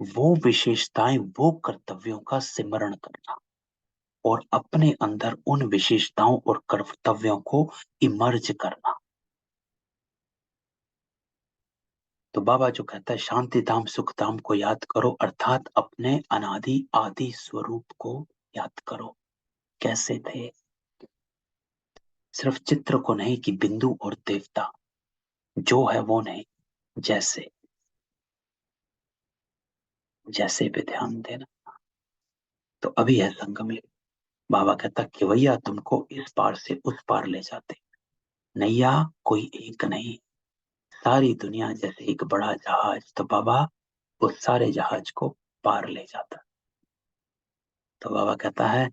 [SPEAKER 1] वो विशेषताएं वो कर्तव्यों का सिमरण करना और अपने अंदर उन विशेषताओं और कर्तव्यों को इमर्ज करना। तो बाबा जो कहता है शांति धाम सुख धाम को याद करो, अर्थात अपने अनादि आदि स्वरूप को याद करो। कैसे थे? सिर्फ चित्र को नहीं कि बिंदु और देवता जो है वो नहीं, जैसे जैसे पे ध्यान देना। तो अभी है संगम युग। बाबा कहता कि भैया तुमको इस पार से उस पार ले जाते, नैया कोई एक नहीं, सारी दुनिया जैसे एक बड़ा जहाज। तो बाबा उस सारे जहाज को पार ले जाता। तो बाबा कहता है,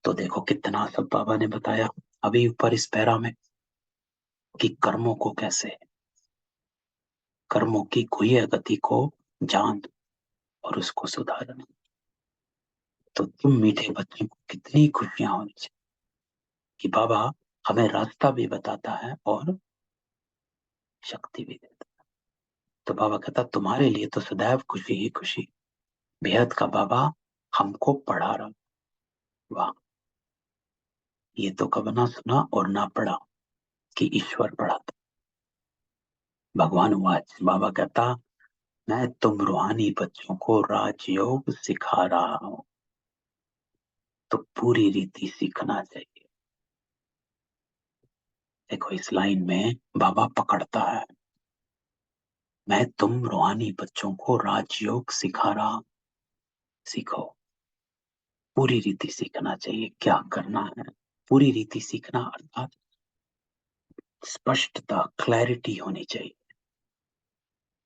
[SPEAKER 1] तो देखो कितना सब बाबा ने बताया अभी ऊपर इस पैरा में कि कर्मों को कैसे, कर्मों की गुह्य गति को जान और उसको सुधारना। तो तुम मीठे बच्चों को कितनी खुशियां होनी चाहिए कि बाबा हमें रास्ता भी बताता है और शक्ति भी देता है। तो बाबा कहता तुम्हारे लिए तो सदैव खुशी ही खुशी, बेहद का बाबा हमको पढ़ा रहा। वाह, ये तो कब ना सुना और ना पढ़ा कि ईश्वर पढ़ाता। भगवान वाच बाबा कहता मैं तुम रूहानी बच्चों को राजयोग सिखा रहा हूं, तो पूरी रीति सीखना चाहिए। देखो इस लाइन में बाबा पकड़ता है, मैं तुम रूहानी बच्चों को राजयोग सिखा रहा, सीखो। पूरी रीति सीखना चाहिए, क्या करना है। पूरी रीति सीखना अर्थात स्पष्टता, क्लैरिटी होनी चाहिए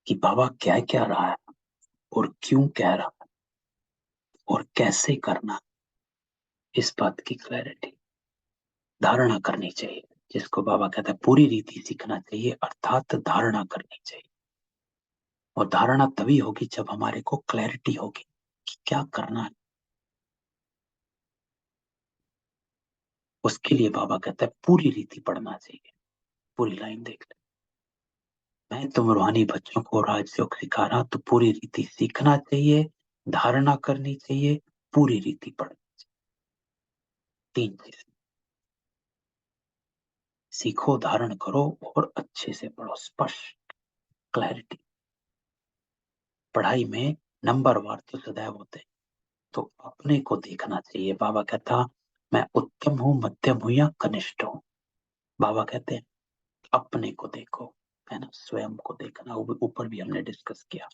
[SPEAKER 1] कि बाबा क्या क्या रहा है और क्यों कह रहा है और कैसे करना, इस बात की क्लैरिटी धारणा करनी चाहिए। जिसको बाबा कहता है पूरी रीति सीखना चाहिए, अर्थात धारणा करनी चाहिए। और धारणा तभी होगी जब हमारे को क्लैरिटी होगी कि क्या करना है। उसके लिए बाबा कहता है पूरी रीति पढ़ना चाहिए। पूरी लाइन देख ले, मैं तुम रूहानी बच्चों को राजयोग सिखा रहा, तो पूरी रीति सीखना चाहिए, धारणा करनी चाहिए, पूरी रीति पढ़नी। तीन चीज, सीखो, धारण करो और अच्छे से पढ़ो, स्पष्ट, क्लैरिटी। पढ़ाई में नंबर वार तो सदैव होते हैं, तो अपने को देखना चाहिए। बाबा कहता मैं उत्तम हूं, मध्यम हूं या कनिष्ठ हूं। बाबा कहते हैं अपने को देखो, है ना, स्वयं को देखना। ऊपर भी हमने डिस्कस किया,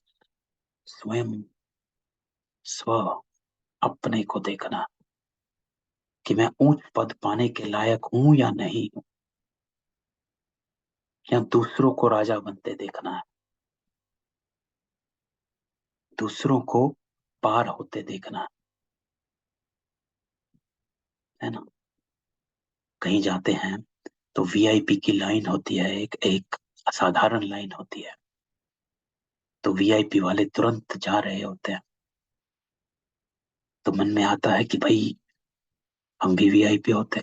[SPEAKER 1] स्वयं, स्व, अपने को देखना कि मैं ऊंच पद पाने के लायक हूं या नहीं हूं, या दूसरों को राजा बनते देखना है, दूसरों को पार होते देखना है ना। कहीं जाते हैं तो वीआईपी की लाइन होती है, एक एक असाधारण लाइन होती है। तो वीआईपी वाले तुरंत जा रहे होते हैं, तो मन में आता है कि भाई हम भी वीआईपी होते।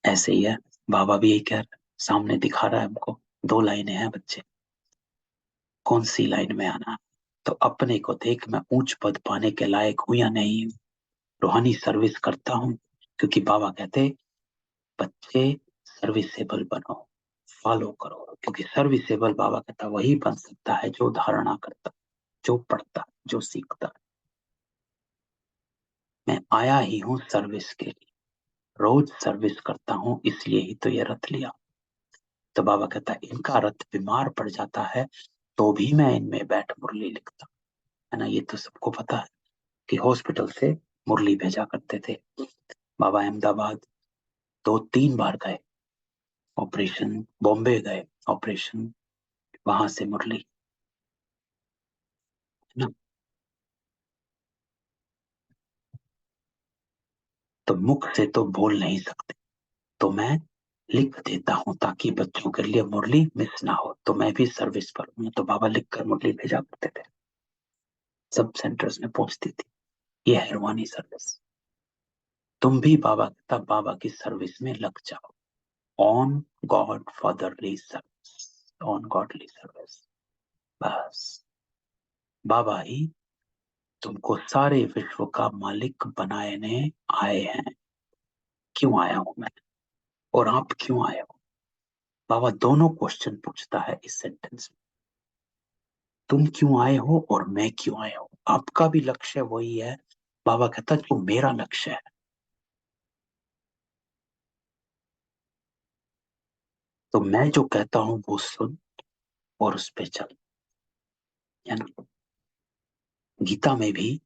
[SPEAKER 1] ऐसे ही है, बाबा भी यही कह रहा है, सामने दिखा रहा है हमको, दो लाइनें हैं बच्चे, कौन सी लाइन में आना है। तो अपने को देख, मैं ऊंच पद पाने के लायक हूं या नहीं हूं, रूहानी सर्विस करता हूं। क्योंकि बाबा कहते बच्चे सर्विसेबल बनो, फॉलो करो। क्योंकि सर्विसेबल बाबा कहता वही बन सकता है जो धारणा करता, जो पढ़ता, जो सीखता। मैं आया ही हूं सर्विस के लिए, रोज सर्विस करता हूं, इसलिए ही तो ये रथ लिया। तो बाबा कहता है इनका रथ बीमार पड़ जाता है तो भी मैं इनमें बैठ मुरली लिखता, है ना। ये तो सबको पता है कि हॉस्पिटल से मुरली भेजा करते थे। बाबा अहमदाबाद 2-3 बार गए, ऑपरेशन, बॉम्बे गए ऑपरेशन, वहां से मुरली, है ना। तो मुख से तो बोल नहीं सकते, तो मैं लिख देता हूँ ताकि बच्चों के लिए मुरली मिस ना हो। तो मैं भी सर्विस पर हूँ, तो बाबा लिख कर मुरली भेजा करते थे, सब सेंटर्स में पहुंचती थी। ये है रूहानी सर्विस। तुम भी बाबा तब बाबा की सर्विस में लग जाओ, on God fatherly service, on godly service. बस बाबा ही तुमको सारे विश्व का मालिक बनाने आए हैं। क्यों आया हूं मैं और आप क्यों आए हो? बाबा दोनों क्वेश्चन पूछता है इस सेंटेंस में। तुम क्यों आए हो और मैं क्यों आया हूं, आपका भी लक्ष्य वही है। बाबा कहता जो मेरा लक्ष्य है। तो मैं जो कहता हूं वो सुन और उस पे चल, है ना। गीता में भी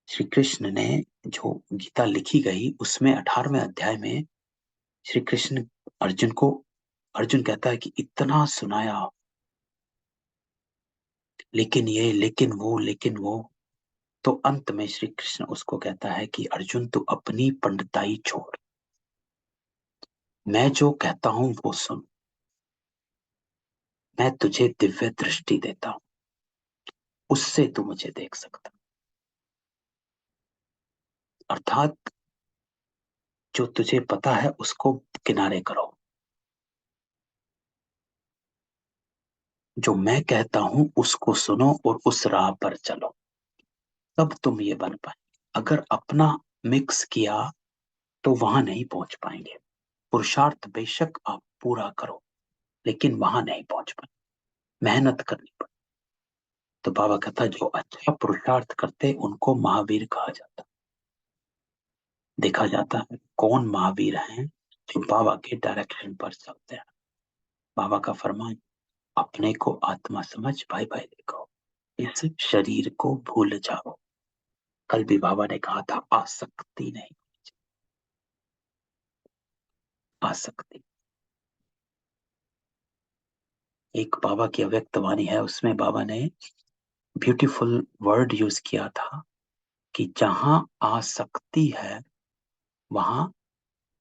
[SPEAKER 1] श्री कृष्ण ने जो गीता लिखी गई उसमें 18वें अध्याय में श्री कृष्ण अर्जुन को, अर्जुन कहता है कि इतना सुनाया, लेकिन ये लेकिन वो, तो अंत में श्री कृष्ण उसको कहता है कि अर्जुन तू अपनी पंडिताई छोड़, मैं जो कहता हूं वो सुन, मैं तुझे दिव्य दृष्टि देता हूं, उससे तू मुझे देख सकता। अर्थात जो तुझे पता है उसको किनारे करो, जो मैं कहता हूं उसको सुनो और उस राह पर चलो, तब तुम ये बन पाए। अगर अपना मिक्स किया तो वहां नहीं पहुंच पाएंगे। पुरुषार्थ बेशक आप पूरा करो, लेकिन वहां नहीं पहुंच पाए, मेहनत करनी पड़े। तो बाबा कहता जो अच्छा पुरुषार्थ करते उनको महावीर कहा जाता। देखा जाता है कौन महावीर हैं जो बाबा के डायरेक्शन पर चलते हैं। बाबा का फरमान, अपने को आत्मा समझ, भाई भाई देखो, इस शरीर को भूल जाओ। कल भी बाबा ने कहा था आसक्ति नहीं, आसक्ति। एक बाबा की अव्यक्त वाणी है, उसमें बाबा ने ब्यूटीफुल वर्ड यूज किया था कि जहां आसक्ति है वहां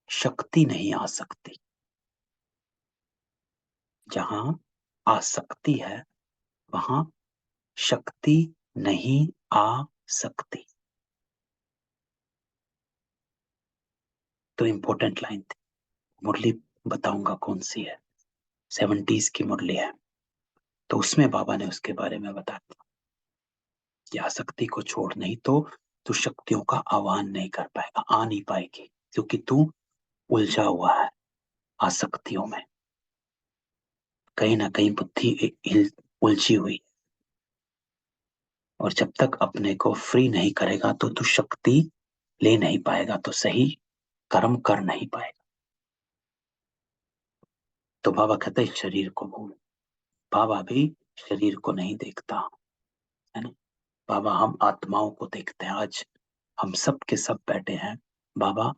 [SPEAKER 1] शक्ति नहीं आ सकती। जहां आसक्ति है वहां शक्ति नहीं आ सकती। तो इंपॉर्टेंट लाइन थी। मुरली बताऊंगा कौन सी है, 70s की मुरली है। तो उसमें बाबा ने उसके बारे में बताया कि आसक्ति को छोड़, नहीं तो तू शक्तियों का आह्वान नहीं कर पाएगा, आ नहीं पाएगी, क्योंकि तू उलझा हुआ है आसक्तियों में। कहीं ना कहीं बुद्धि उलझी हुई है, और जब तक अपने को फ्री नहीं करेगा तो तू शक्ति ले नहीं पाएगा, तो सही कर्म कर नहीं पाएगा। तो बाबा कहते हैं शरीर को भूल। बाबा भी शरीर को नहीं देखता, है ना। बाबा हम आत्माओं को देखते हैं। आज हम सब के सब बैठे हैं, बाबा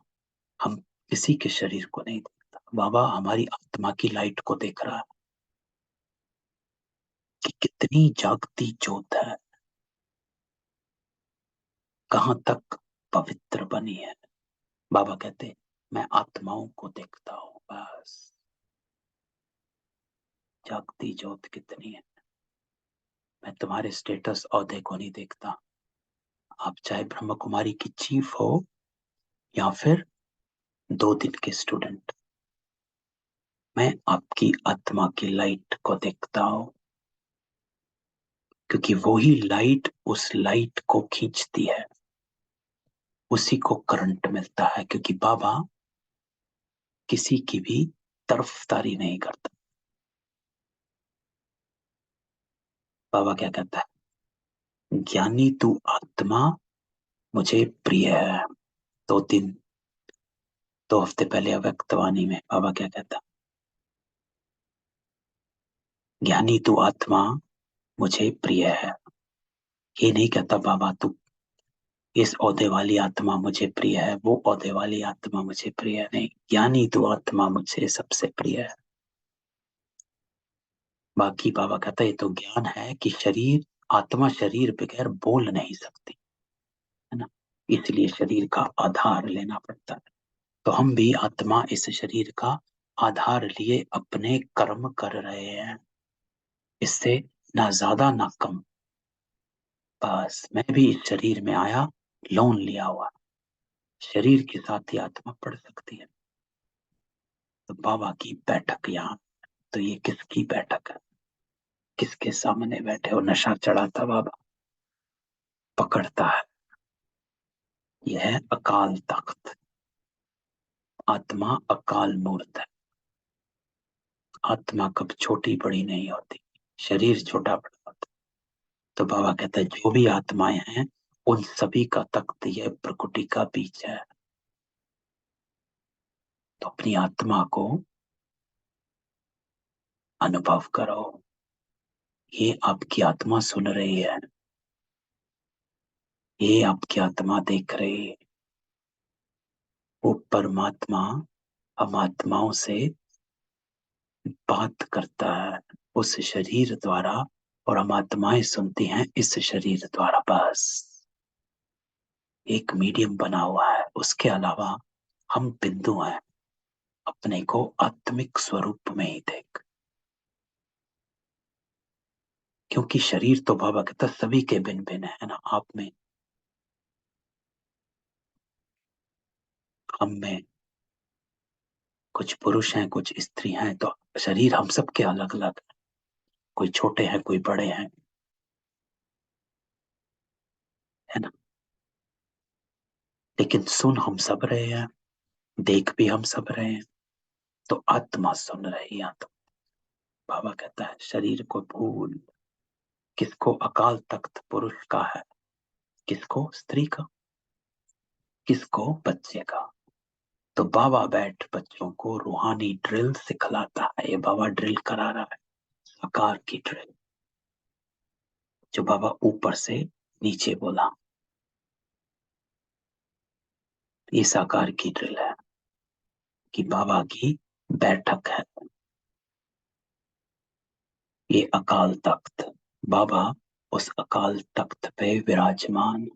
[SPEAKER 1] हम किसी के शरीर को नहीं देखता। बाबा हमारी आत्मा की लाइट को देख रहा है कि कितनी जागती ज्योत है, कहां तक पवित्र बनी है। बाबा कहते मैं आत्माओं को देखता हूं, बस जागती ज्योत कितनी है। मैं तुम्हारे स्टेटस औहदे को नहीं देखता। आप चाहे ब्रह्म कुमारी की चीफ हो या फिर 2 दिन के स्टूडेंट, मैं आपकी आत्मा की लाइट को देखता हूं, क्योंकि वही लाइट उस लाइट को खींचती है, उसी को करंट मिलता है। क्योंकि बाबा किसी की भी तरफदारी नहीं करता। बाबा क्या कहता है, ज्ञानी तू आत्मा मुझे प्रिय है। 2 हफ्ते पहले अव्यक्तवाणी में बाबा क्या कहता, ज्ञानी तू आत्मा मुझे प्रिय है। ये नहीं कहता बाबा तू इस ओहदे वाली आत्मा मुझे प्रिय है, वो ओहदे वाली आत्मा मुझे प्रिय है, नहीं, ज्ञानी तू आत्मा मुझे सबसे प्रिय है। बाकी बाबा कहता है ये तो ज्ञान है कि शरीर, आत्मा शरीर बगैर बोल नहीं सकती, है ना। इसलिए शरीर का आधार लेना पड़ता है। तो हम भी आत्मा इस शरीर का आधार लिए अपने कर्म कर रहे हैं, इससे ना ज्यादा ना कम। बस मैं भी इस शरीर में आया, लोन लिया हुआ, शरीर के साथ ही आत्मा पढ़ सकती है। तो बाबा की बैठक यहाँ, तो ये किसकी बैठक है, किसके सामने बैठे हो। नशा चढ़ाता बाबा, पकड़ता है। यह है अकाल तख्त। आत्मा अकाल मूर्त है। आत्मा कब छोटी बड़ी नहीं होती, शरीर छोटा बड़ा, तो बाबा कहते हैं जो भी आत्माएं हैं उन सभी का तख्त यह प्रकृति का बीज है। तो अपनी आत्मा को अनुभव करो। ये आपकी आत्मा सुन रही है, ये आपकी आत्मा देख रही है। वो परमात्मा हम आत्माओं से बात करता है उस शरीर द्वारा, और हम आत्माएं सुनती हैं इस शरीर द्वारा। बस एक मीडियम बना हुआ है, उसके अलावा हम बिंदु हैं। अपने को आत्मिक स्वरूप में ही देख, क्योंकि शरीर तो बाबा कहता सभी के भिन्न भिन्न है ना। आप में, हम में कुछ पुरुष हैं, कुछ स्त्री हैं, तो शरीर हम सबके अलग अलग है। कोई छोटे हैं, कोई बड़े हैं, है ना। लेकिन सुन हम सब रहे हैं, देख भी हम सब रहे हैं। तो आत्मा सुन रही है। तो बाबा कहता है शरीर को भूल। किसको? अकाल तख्त पुरुष का है। किसको? स्त्री का। किसको? बच्चे का। तो बाबा बैठ बच्चों को रूहानी ड्रिल सिखलाता है। ये बाबा ड्रिल करा रहा है, आकार की ड्रिल, जो बाबा ऊपर से नीचे बोला। ये साकार की ड्रिल है कि बाबा की बैठक है। ये अकाल तख्त, बाबा उस अकाल तख्त पे विराजमान।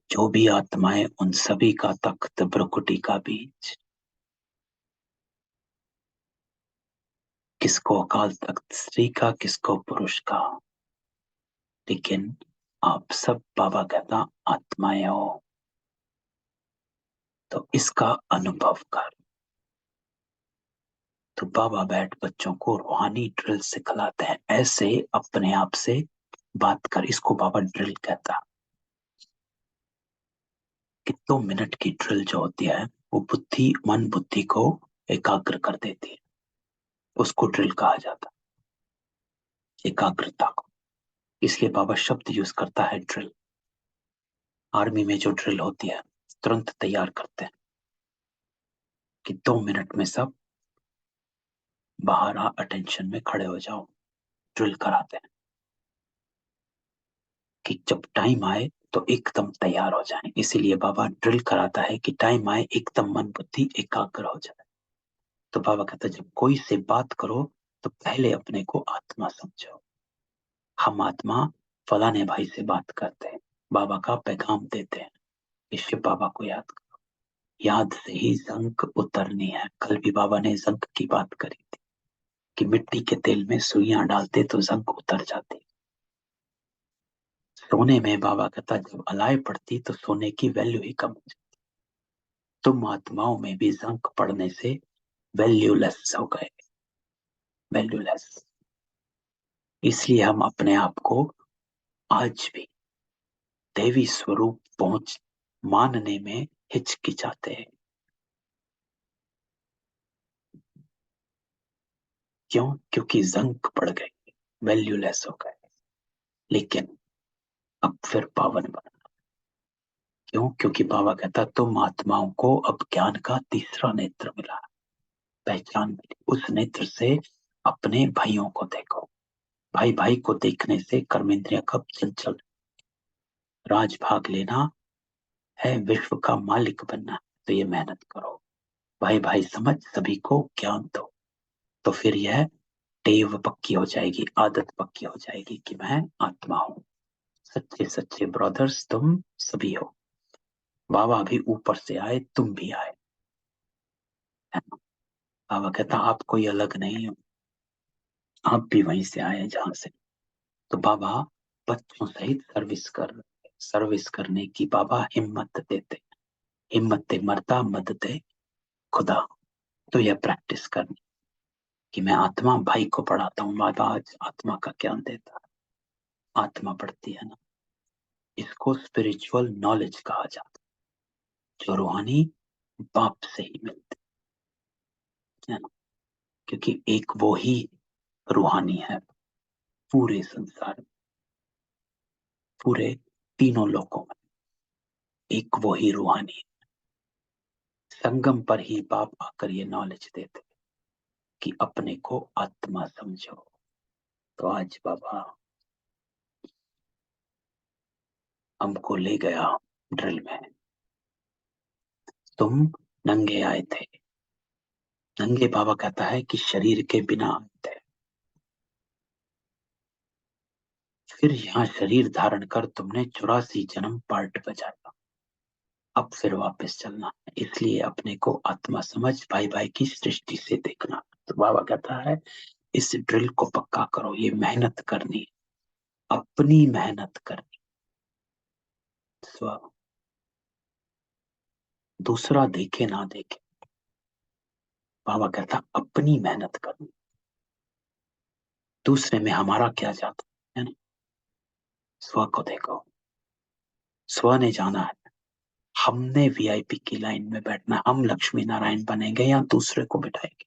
[SPEAKER 1] जो भी आत्माएं उन सभी का तख्त भ्रुकुटी का बीज। किसको अकाल तख्त स्त्री का, किसको पुरुष का। लेकिन आप सब बाबा कहता आत्माएं हो। तो इसका अनुभव कर। तो बाबा बैठ बच्चों को रूहानी ड्रिल सिखलाते हैं। ऐसे अपने आप से बात कर। इसको बाबा ड्रिल कहता। कि 2 मिनट की ड्रिल जो होती है वो बुद्धि, मन बुद्धि को एकाग्र कर देती है। उसको ड्रिल कहा जाता है, एकाग्रता को। इसलिए बाबा शब्द यूज करता है ड्रिल। आर्मी में जो ड्रिल होती है तुरंत तैयार करते हैं कि 2 मिनट में सब बाहर आ, अटेंशन में खड़े हो जाओ। ड्रिल कराते हैं कि जब टाइम आए तो एकदम तैयार हो जाए। इसीलिए बाबा ड्रिल कराता है कि टाइम आए एकदम मन बुद्धि एकाग्र हो जाए। तो बाबा कहता है जब कोई से बात करो तो पहले अपने को आत्मा समझो। हम आत्मा फलाने भाई से बात करते हैं, बाबा का पैगाम देते हैं। इससे बाबा को याद करो। याद से ही जंक उतरनी है। कल भी बाबा ने जंक की बात करी थी कि मिट्टी के तेल में सुइयां डालते तो जंक उतर जाती। सोने में बाबा कहता जब अलाय पड़ती तो सोने की वैल्यू ही कम हो जाती। तुम आत्माओं में भी जंक पड़ने से वैल्यूलेस हो गए, वैल्यूलेस। इसलिए हम अपने आप को आज भी देवी स्वरूप पहुंच मानने में हिचकिचाते हैं। क्यों? क्योंकि जंक पड़ गए, वैल्यूलेस हो गए। लेकिन अब फिर पावन बना। क्यों? क्योंकि बाबा कहता तुम आत्माओं को अब ज्ञान का तीसरा नेत्र मिला, पहचान मिली। उस नेत्र से अपने भाइयों को देखो। भाई भाई को देखने से कर्मेंद्रिय कब चंचल। राज भाग लेना है, विश्व का मालिक बनना है, तो ये मेहनत करो। भाई भाई समझ सभी को ज्ञान दो। तो फिर यह टेव पक्की हो जाएगी, आदत पक्की हो जाएगी कि मैं आत्मा हूं। सच्चे सच्चे ब्रदर्स तुम सभी हो। बाबा भी ऊपर से आए, तुम भी आए, है ना। बाबा कहता आप कोई अलग नहीं हो, आप भी वहीं से आए जहां से। तो बाबा बच्चों सहित सर्विस करने की बाबा हिम्मत देते। हिम्मत दे मरता, मत दे खुदा। तो यह प्रैक्टिस करनी कि मैं आत्मा भाई को पढ़ाता हूँ। बाबा आज आत्मा का ज्ञान देता है। आत्मा पढ़ती है ना। इसको स्पिरिचुअल नॉलेज कहा जाता है, जो रूहानी बाप से ही मिलती है ना। क्योंकि एक वो ही रूहानी है पूरे संसार में, पूरे तीनों लोकों में एक वही रूहानी है। संगम पर ही बाप आकर ये नॉलेज देते कि अपने को आत्मा समझो। तो आज बाबा हमको ले गया ड्रिल में। तुम नंगे आए थे, नंगे बाबा कहता है कि शरीर के बिना आए थे, फिर यहाँ शरीर धारण कर तुमने 84 जन्म पार्ट बजाया, अब फिर वापस चलना है। इसलिए अपने को आत्मा समझ भाई भाई की सृष्टि से देखना। तो बाबा कहता है इस ड्रिल को पक्का करो, ये मेहनत करनी, अपनी मेहनत करनी। स्व, दूसरा देखे ना देखे, बाबा कहता अपनी मेहनत करनी। दूसरे में हमारा क्या जाता है ना, स्व को देखो। स्व ने जाना है हमने वीआईपी की लाइन में बैठना है, हम लक्ष्मी नारायण बनेंगे या दूसरे को बिठाएंगे।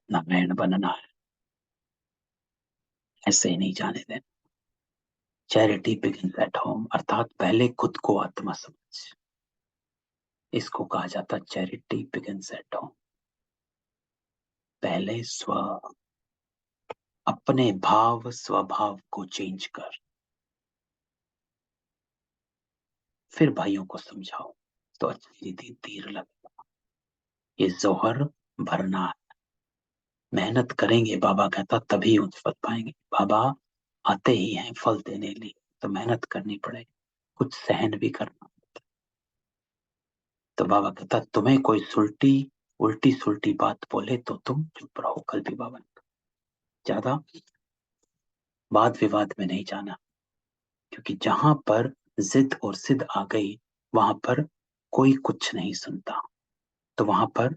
[SPEAKER 1] नारायण बनना है, ऐसे ही नहीं जाने देना। चैरिटी बिगिंस एट होम, अर्थात पहले खुद को आत्मा समझ, इसको कहा जाता चैरिटी बिगिंस एट होम। पहले स्व, अपने भाव स्वभाव को चेंज कर, फिर भाइयों को समझाओ तो अच्छी रीति तीर लगेगा। ये जोहर भरना है, मेहनत करेंगे बाबा कहता तभी उच्च पद पाएंगे। बाबा आते ही हैं फल देने लिए, तो मेहनत करनी पड़ेगी, कुछ सहन भी करना। तो बाबा कहता तुम्हें कोई उल्टी सुल्टी बात बोले तो तुम चुप रहो। कल भी बाबा ने ज्यादा वाद विवाद में नहीं जाना, क्योंकि जहां पर जिद और सिद्ध आ गई वहां पर कोई कुछ नहीं सुनता। तो वहां पर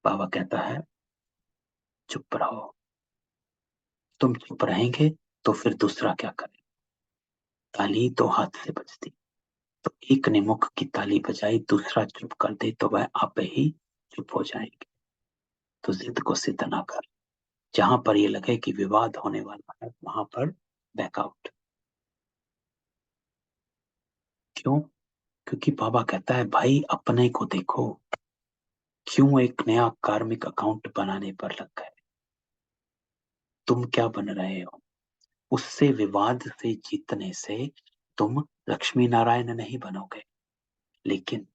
[SPEAKER 1] बाबा कहता है चुप रहो। तुम चुप रहेंगे तो फिर दूसरा क्या करे। ताली दो हाथ से बजती, तो एक ने मुख की ताली बजाई, दूसरा चुप कर दे तो वह आप ही चुप हो जाएंगे। तो जिद को सिद्ध ना कर, जहां पर ये लगे कि विवाद होने वाला है वहां पर बैकआउट। क्यों? क्योंकि बाबा कहता है भाई अपने को देखो, क्यों एक नया कार्मिक अकाउंट बनाने पर लग गए। तुम क्या बन रहे हो? उससे विवाद से जीतने से तुम लक्ष्मी नारायण नहीं बनोगे, लेकिन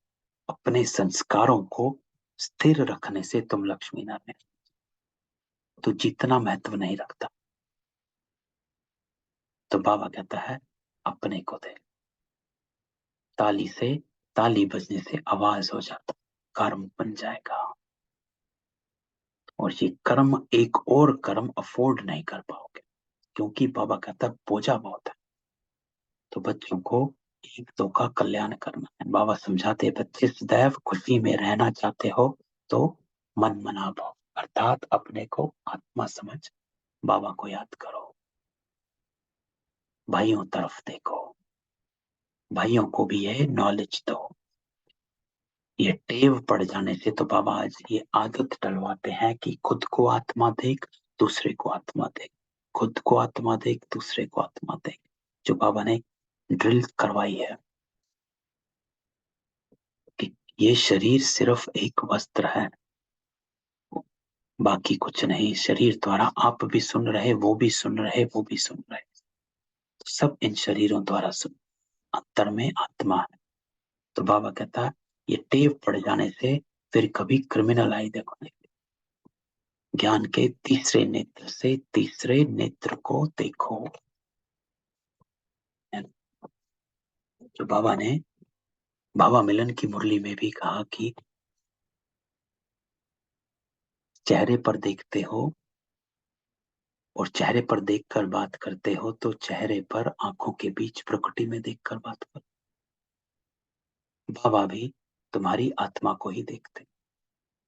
[SPEAKER 1] अपने संस्कारों को स्थिर रखने से तुम लक्ष्मी नारायण। तो जितना महत्व नहीं रखता। तो बाबा कहता है अपने को दे। ताली से, ताली बजने से आवाज हो जाता, कर्म बन जाएगा। और ये कर्म एक और कर्म अफोर्ड नहीं कर पाओगे, क्योंकि बाबा कहता है बोझा बहुत है। तो बच्चों को एक दो का कल्याण करना है। बाबा समझाते हैं, बच्चे सदैव खुशी में रहना चाहते हो तो मन मना भाव, अर्थात अपने को आत्मा समझ बाबा को याद करो। भाइयों तरफ देखो, भाइयों को भी ये नॉलेज दो। ये टेव पड़ जाने से तो बाबा आज ये आदत डलवाते हैं कि खुद को आत्मा देख, दूसरे को आत्मा देख, खुद को आत्मा देख, दूसरे को आत्मा देख। जो बाबा ने ड्रिल करवाई है कि ये शरीर सिर्फ एक वस्त्र है, बाकी कुछ नहीं। शरीर द्वारा आप भी सुन रहे, वो भी सुन रहे, वो भी सुन रहे, सब इन शरीरों द्वारा सुन, अंतर में आत्मा है। तो बाबा कहता है ये टेव पड़ जाने से फिर कभी क्रिमिनल आई देखो नहीं। ज्ञान के तीसरे नेत्र से तीसरे नेत्र को देखो। जो बाबा मिलन की मुरली में भी कहा कि चेहरे पर देखते हो और चेहरे पर देखकर बात करते हो, तो चेहरे पर आंखों के बीच प्रकृति में देखकर बात करो। बाबा भी तुम्हारी आत्मा को ही देखते।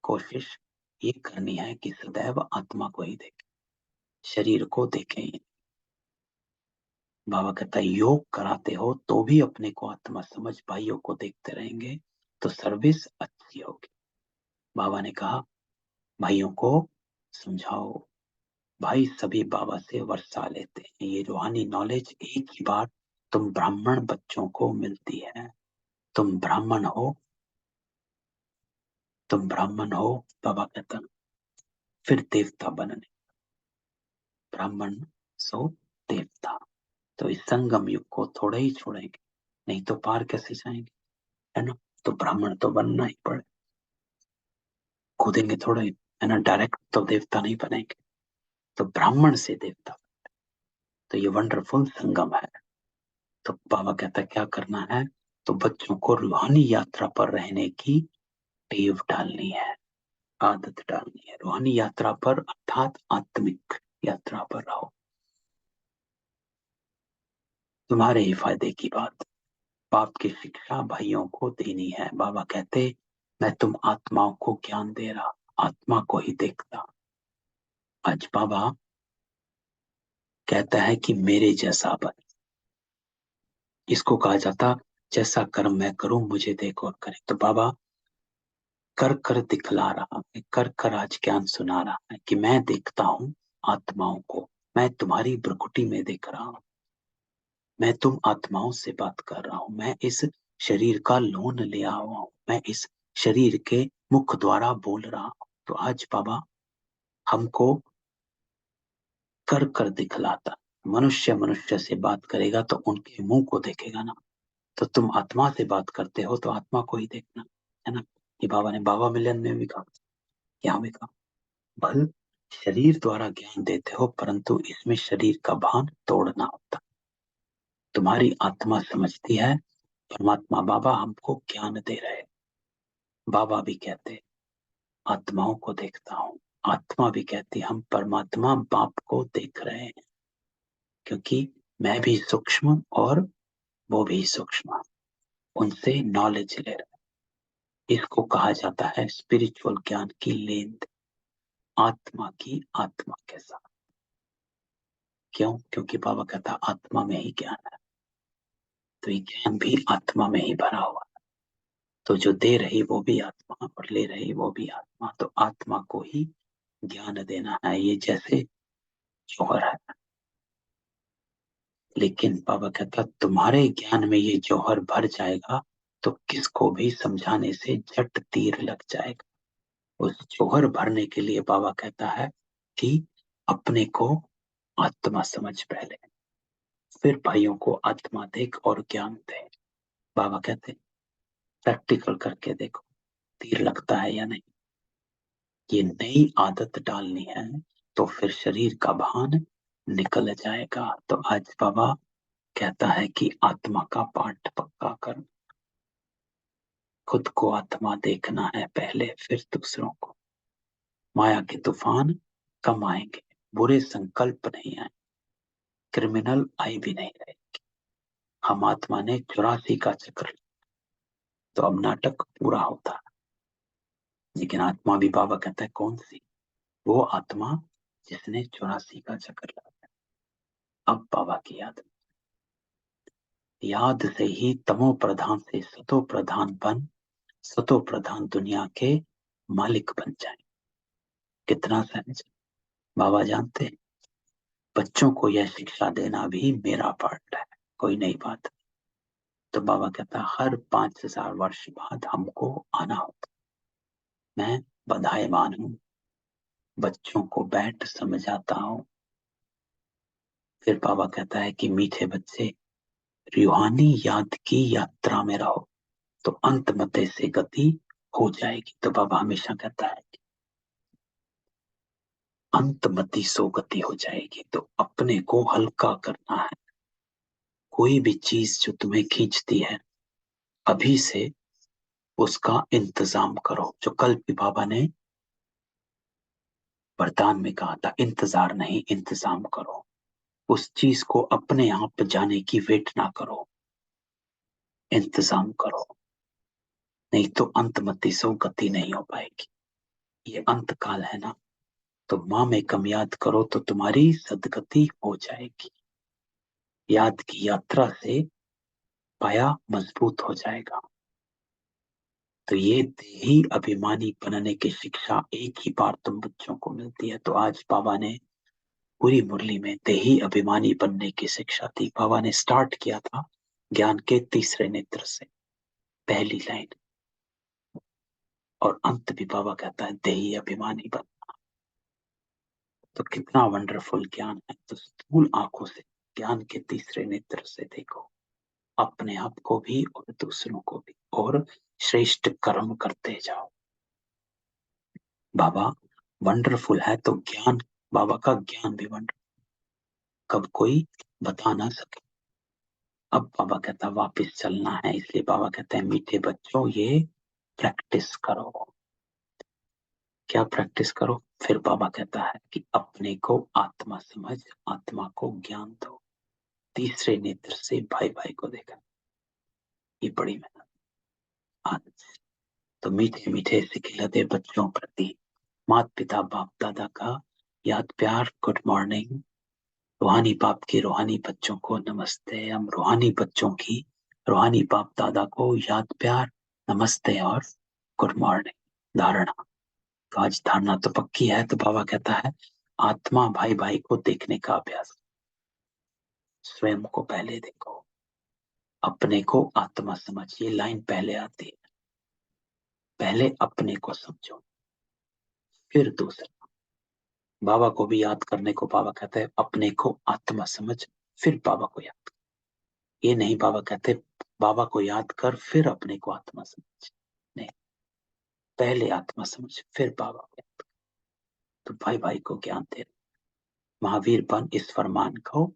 [SPEAKER 1] कोशिश ये करनी है कि सदैव आत्मा को ही देखें, शरीर को देखें। बाबा कहता है योग कराते हो तो भी अपने को आत्मा समझ भाइयों को देखते रहेंगे तो सर्विस अच्छी होगी। बाबा ने कहा भाइयों को समझाओ। भाई सभी बाबा से वर्षा लेते हैं। ये रूहानी नॉलेज एक ही बार तुम ब्राह्मण बच्चों को मिलती है। तुम ब्राह्मण हो, तुम ब्राह्मण हो, बाबा कहता फिर देवता बनने। ब्राह्मण सो देवता। तो इस संगम युग को थोड़ा ही छोड़ेंगे, नहीं तो पार कैसे जाएंगे, है ना। तो ब्राह्मण तो बनना ही पड़े, कूदेंगे थोड़ा ही, है ना। डायरेक्ट तो देवता नहीं बनेंगे, तो ब्राह्मण से देवता। तो ये वंडरफुल संगम है। तो बाबा कहता है क्या करना है, तो बच्चों को रूहानी यात्रा पर रहने की टेव डालनी है, आदत डालनी है। रूहानी यात्रा पर अर्थात आत्मिक यात्रा पर रहो, तुम्हारे ही फायदे की बात। बाप की शिक्षा भाइयों को देनी है। बाबा कहते मैं तुम आत्माओं को ज्ञान दे रहा, आत्मा को ही देखता। आज बाबा कहता है कि मेरे जैसा बन। इसको कहा जाता जैसा कर्म मैं करूं मुझे देख और करे। तो बाबा कर कर दिखला रहा है, कर कर आज ज्ञान सुना रहा है कि मैं देखता हूं आत्माओं को, मैं तुम्हारी भ्रुकुटी में देख रहा हूं, मैं तुम आत्माओं से बात कर रहा हूं, मैं इस शरीर का लोन ले आया हूं, मैं इस शरीर के मुख द्वारा बोल रहा हूं। तो आज बाबा हमको कर कर दिखलाता। मनुष्य मनुष्य से बात करेगा तो उनके मुंह को देखेगा ना। तो तुम आत्मा से बात करते हो तो आत्मा को ही देखना, है ना। ये बाबा ने बाबा मिलन में भी कहा, यहाँ भी कहा। भल शरीर द्वारा ज्ञान देते हो परंतु इसमें शरीर का भान तोड़ना होता। तुम्हारी आत्मा समझती है, परमात्मा बाबा हमको ज्ञान दे रहे। बाबा भी कहते आत्माओं को देखता हूँ, आत्मा भी कहती हम परमात्मा बाप को देख रहे हैं, क्योंकि मैं भी सूक्ष्म और वो भी सूक्ष्म, उनसे नॉलेज ले रहे हैं। इसको कहा जाता है स्पिरिचुअल ज्ञान की लेन देन, आत्मा की आत्मा के साथ। क्यों? क्योंकि बाबा कहता आत्मा में ही ज्ञान है, तो ये ज्ञान भी आत्मा में ही भरा हुआ है। तो जो दे रही वो भी आत्मा और ले रही वो भी आत्मा, तो आत्मा को ही ज्ञान देना है। ये जैसे जौहर है, लेकिन बाबा कहता तुम्हारे ज्ञान में ये जौहर भर जाएगा तो किसको भी समझाने से झट तीर लग जाएगा। उस जौहर भरने के लिए बाबा कहता है कि अपने को आत्मा समझ पहले, फिर भाइयों को आत्मा देख और ज्ञान दे। बाबा कहते प्रैक्टिकल करके देखो तीर लगता है या नहीं। ये नई आदत डालनी है तो फिर शरीर का भान निकल जाएगा। तो आज बाबा कहता है कि आत्मा का पाठ पक्का कर, खुद को आत्मा देखना है पहले, फिर दूसरों को। माया के तूफान कम आएंगे, बुरे संकल्प नहीं आए, क्रिमिनल आई भी नहीं रहे। हम आत्मा ने 84 का चक्र, तो अब नाटक पूरा होता है। लेकिन आत्मा भी बाबा कहता है कौन सी, वो आत्मा जिसने 84 का चक्र लगाया। अब बाबा की याद से ही तमो प्रधान से सतो प्रधान बन, सतो प्रधान दुनिया के मालिक बन जाए। कितना सहज बाबा जानते हैं। बच्चों को यह शिक्षा देना भी मेरा पार्ट है, कोई नई बात। तो बाबा कहता हर 5000 वर्ष बाद हमको आना होता। मैं बधाईमान हूं, बच्चों को बैठ समझाता हूं। फिर बाबा कहता है कि मीठे बच्चे रूहानी याद की यात्रा में रहो तो अंत मते से गति हो जाएगी। तो बाबा हमेशा कहता है कि अंत मति सो गति हो जाएगी। तो अपने को हल्का करना है। कोई भी चीज जो तुम्हें खींचती है अभी से उसका इंतजाम करो। जो कल भी बाबा ने वरदान में कहा था इंतजार नहीं इंतजाम करो। उस चीज को अपने आप जाने की वेट ना करो, इंतजाम करो। नहीं तो अंतमति सो गति नहीं हो पाएगी। ये अंत काल है ना। तो माँ में कम याद करो तो तुम्हारी सदगति हो जाएगी। याद की यात्रा से पाया मजबूत हो जाएगा। तो ये देही अभिमानी बनने की शिक्षा एक ही बार तुम बच्चों को मिलती है। तो आज बाबा ने पूरी मुरली में देही अभिमानी बनने की शिक्षा दी। बाबा ने स्टार्ट किया था ज्ञान के तीसरे नेत्र से, पहली लाइन, और अंत भी बाबा कहता है देही अभिमानी बन। तो कितना वंडरफुल ज्ञान है। तो स्थूल आंखों से ज्ञान के तीसरे नेत्र से देखो अपने आप को भी और दूसरों को भी, और श्रेष्ठ कर्म करते जाओ। बाबा वंडरफुल है तो ज्ञान, बाबा का ज्ञान भी वंडरफुल, कब कोई बता ना सके। अब बाबा कहता वापस चलना है, इसलिए बाबा कहते हैं मीठे बच्चों ये प्रैक्टिस करो। क्या प्रैक्टिस करो? फिर बाबा कहता है कि अपने को आत्मा समझ, आत्मा को ज्ञान दो, तीसरे नेत्र से भाई भाई को देखा। ये बड़ी मेहनत। आज तो मीठे मीठे सिखिलते बच्चों प्रति माता पिता बाप दादा का याद प्यार, गुड मॉर्निंग। रूहानी बाप के रूहानी बच्चों को नमस्ते। हम रूहानी बच्चों की रूहानी बाप दादा को याद प्यार, नमस्ते और गुड मॉर्निंग। धारणा, तो आज धारणा तो पक्की है। तो बाबा कहता है आत्मा भाई भाई को देखने का अभ्यास। स्वयं को पहले देखो, अपने को आत्मा समझ। ये लाइन पहले आती है, पहले अपने को समझो फिर दूसरा। बाबा को भी याद करने को बाबा कहते हैं अपने को आत्मा समझ फिर बाबा को याद कर। ये नहीं बाबा कहते बाबा को याद कर फिर अपने को आत्मा समझ, नहीं, पहले आत्मा समझ फिर बाबा को याद कर। तो भाई भाई को ज्ञान दे, महावीर बन इस फरमान को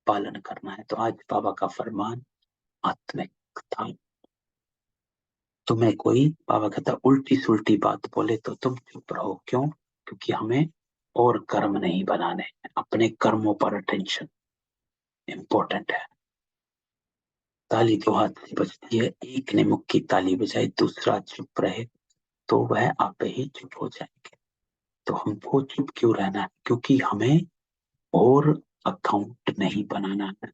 [SPEAKER 1] पालन करना है। तो आज बाबा का फरमान आत्मिक था। तुम्हें कोई, बाबा कहता उल्टी सुल्टी बात बोले तो तुम चुप रहो। क्यों? क्योंकि हमें और कर्म नहीं बनाने हैं, अपने कर्मों पर अटेंशन इंपॉर्टेंट है। ताली दो हाथ से बजती है, एक ने मुक्की ताली बजाई दूसरा चुप रहे तो वह आपे ही चुप हो जाएंगे। तो हमको चुप क्यों रहना है? क्योंकि हमें और अकाउंट नहीं बनाना है,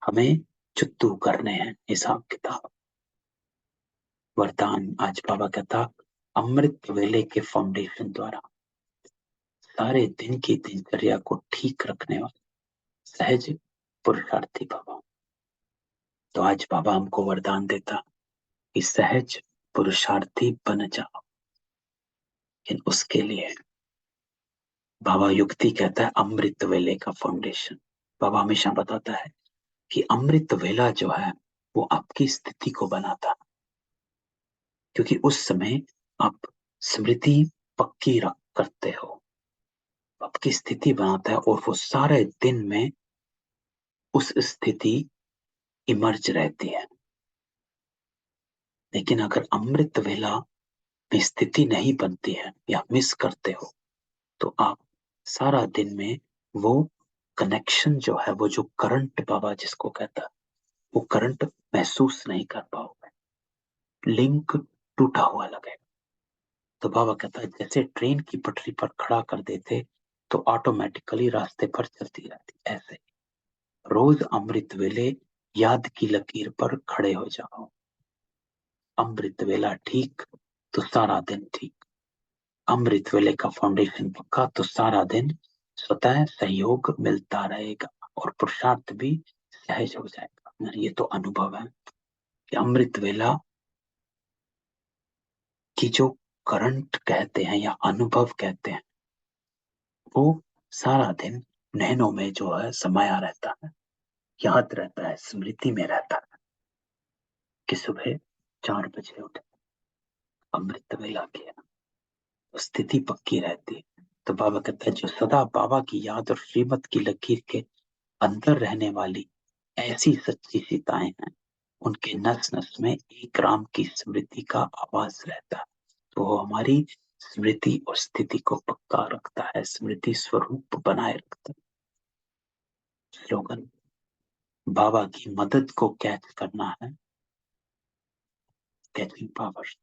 [SPEAKER 1] हमें चुत्तू करने हैं हिसाब किताब। वरदान आज बाबा कहता अमृत वेले के फाउंडेशन द्वारा सारे दिन की दिनचर्या को ठीक रखने वाले सहज पुरुषार्थी बाबा। तो आज बाबा हमको वरदान देता कि सहज पुरुषार्थी बन जाओ। लेकिन उसके लिए बाबा युक्ति कहता है अमृत वेले का फाउंडेशन। बाबा हमेशा बताता है कि अमृत वेला जो है वो आपकी स्थिति को बनाता, क्योंकि उस समय आप स्मृति पक्की रख करते हो, आपकी स्थिति बनाता है और वो सारे दिन में उस स्थिति इमर्ज रहती है। लेकिन अगर अमृत वेला में स्थिति नहीं बनती है या मिस करते हो तो आप सारा दिन में वो कनेक्शन जो है, वो जो करंट बाबा जिसको कहता है, वो करंट महसूस नहीं कर पाओगे, लिंक टूटा हुआ लगेगा। तो बाबा कहता है जैसे ट्रेन की पटरी पर खड़ा कर देते तो ऑटोमेटिकली रास्ते पर चलती रहती, ऐसे रोज अमृत वेले याद की लकीर पर खड़े हो जाओ। अमृत वेला ठीक तो सारा दिन ठीक, अमृत वेले का फाउंडेशन पक्का तो सारा दिन स्वतः सहयोग मिलता रहेगा और पुरुषार्थ भी सहज हो जाएगा। ये तो अनुभव है कि अमृत वेला की जो करंट कहते हैं या अनुभव कहते हैं, वो सारा दिन नैनों में जो है समाया रहता है, याद रहता है, स्मृति में रहता है कि सुबह 4 बजे उठे, अमृत वेला किया, स्थिति पक्की रहती है। तो बाबा कहता है जो सदा बाबा की याद और श्रीमत की लकीर के अंदर रहने वाली ऐसी सच्ची सीताएं हैं, उनके नस नस में एक राम की स्मृति का आवाज रहता है। तो वो हमारी स्मृति और स्थिति को पक्का रखता है, स्मृति स्वरूप बनाए रखता है। स्लोगन, बाबा की मदद को कैच करना है, कैचिंग पावर।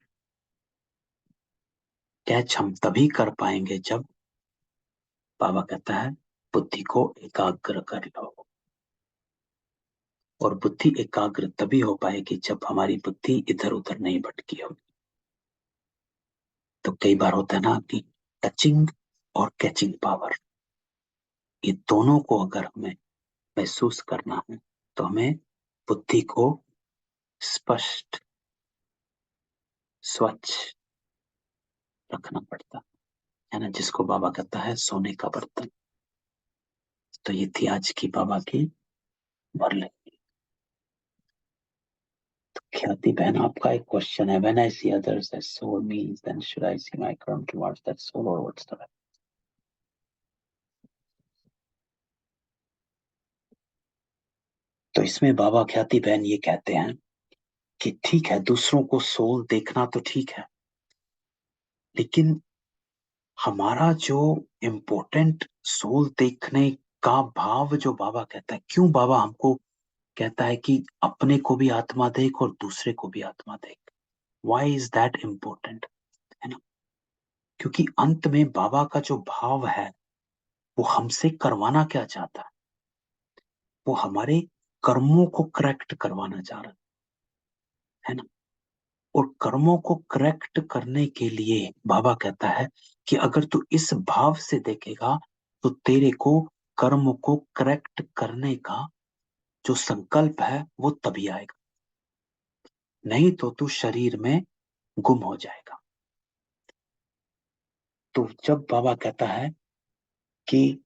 [SPEAKER 1] कैच हम तभी कर पाएंगे जब बाबा कहता है बुद्धि को एकाग्र कर लो। और बुद्धि एकाग्र तभी हो पाएगी जब हमारी बुद्धि इधर उधर नहीं भटकी होगी। तो कई बार होता है ना कि टचिंग और कैचिंग पावर, ये दोनों को अगर हमें महसूस करना है तो हमें बुद्धि को स्पष्ट स्वच्छ रखना पड़ता है ना, जिसको बाबा कहता है सोने का बर्तन। तो ये थी आज की बाबा की मुरली। तो ख्याति बहन, आपका एक क्वेश्चन है, when I see others as soul means then should I see my karma towards that soul और व्हाट्स द। तो इसमें बाबा ख्याति बहन ये कहते हैं कि ठीक है, दूसरों को सोल देखना तो ठीक है, लेकिन हमारा जो इम्पोर्टेंट सोल देखने का भाव जो बाबा कहता है, क्यों बाबा हमको कहता है कि अपने को भी आत्मा देख और दूसरे को भी आत्मा देख, वाई इज दैट इम्पोर्टेंट, है ना? क्योंकि अंत में बाबा का जो भाव है वो हमसे करवाना क्या चाहता है, वो हमारे कर्मों को करेक्ट करवाना चाह रहा है ना। और कर्मों को करेक्ट करने के लिए बाबा कहता है कि अगर तू इस भाव से देखेगा तो तेरे को कर्म को करेक्ट करने का जो संकल्प है वो तभी आएगा, नहीं तो तू शरीर में गुम हो जाएगा। तो जब बाबा कहता है कि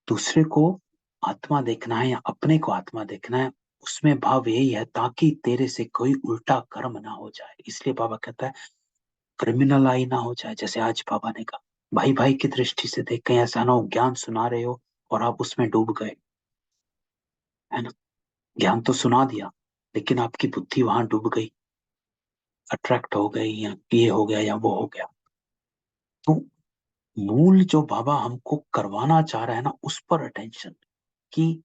[SPEAKER 1] दूसरे को आत्मा देखना है या अपने को आत्मा देखना है, उसमें भाव यही है ताकि तेरे से कोई उल्टा कर्म ना हो जाए। इसलिए बाबा कहता है क्रिमिनल आई ना हो जाए। जैसे आज बाबा ने कहा, भाई भाई की दृष्टि से देख, कहीं ऐसा ना हो ज्ञान सुना रहे हो और आप उसमें डूब गए, है ना। ज्ञान तो सुना दिया लेकिन आपकी बुद्धि वहां डूब गई, अट्रैक्ट हो गई, या ये हो गया या वो हो गया। तो मूल जो बाबा हमको करवाना चाह रहा है ना, उस पर अटेंशन, कि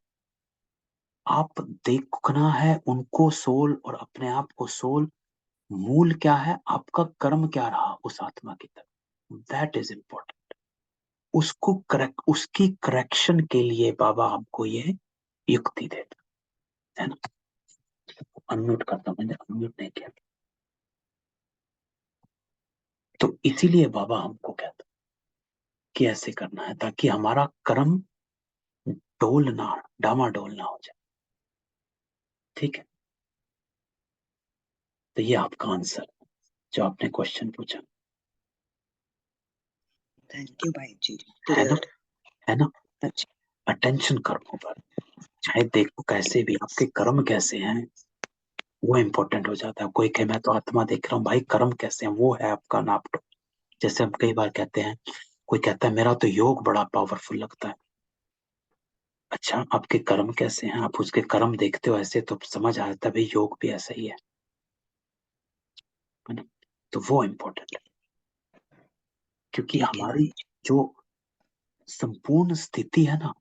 [SPEAKER 1] आप देखना है उनको सोल और अपने आप को सोल। मूल क्या है, आपका कर्म क्या रहा उस आत्मा की तरफ, दैट इज इम्पोर्टेंट। उसको करेक्ट, उसकी करेक्शन के लिए बाबा हमको ये युक्ति देता है ना। अनम्यूट करता हूं, मैंने अनम्यूट नहीं किया। तो इसीलिए बाबा हमको कहता कि ऐसे करना है ताकि हमारा कर्म डोल ना, डामाडोल ना हो जाए। ठीक है, तो ये आपका आंसर जो आपने क्वेश्चन पूछा,
[SPEAKER 2] थैंक यू भाई जी,
[SPEAKER 1] है ना,
[SPEAKER 2] क्लियर।
[SPEAKER 1] है ना।
[SPEAKER 2] अच्छा,
[SPEAKER 1] अटेंशन कर्मों पर, चाहे देखो कैसे भी आपके कर्म कैसे हैं, वो इम्पोर्टेंट हो जाता है। कोई कहे मैं तो आत्मा देख रहा हूँ, भाई कर्म कैसे हैं वो है आपका नाप। जैसे हम कई बार कहते हैं, कोई कहता है मेरा तो योग बड़ा पावरफुल लगता है। अच्छा, आपके कर्म कैसे हैं, आप उसके कर्म देखते हो ऐसे तो समझ आता है भाई योग भी ऐसा ही है ना। तो वो इम्पोर्टेंट है, क्योंकि
[SPEAKER 2] ठीक है
[SPEAKER 1] हमारी
[SPEAKER 2] भाई जी।
[SPEAKER 1] जो संपूर्ण स्थिति है ना,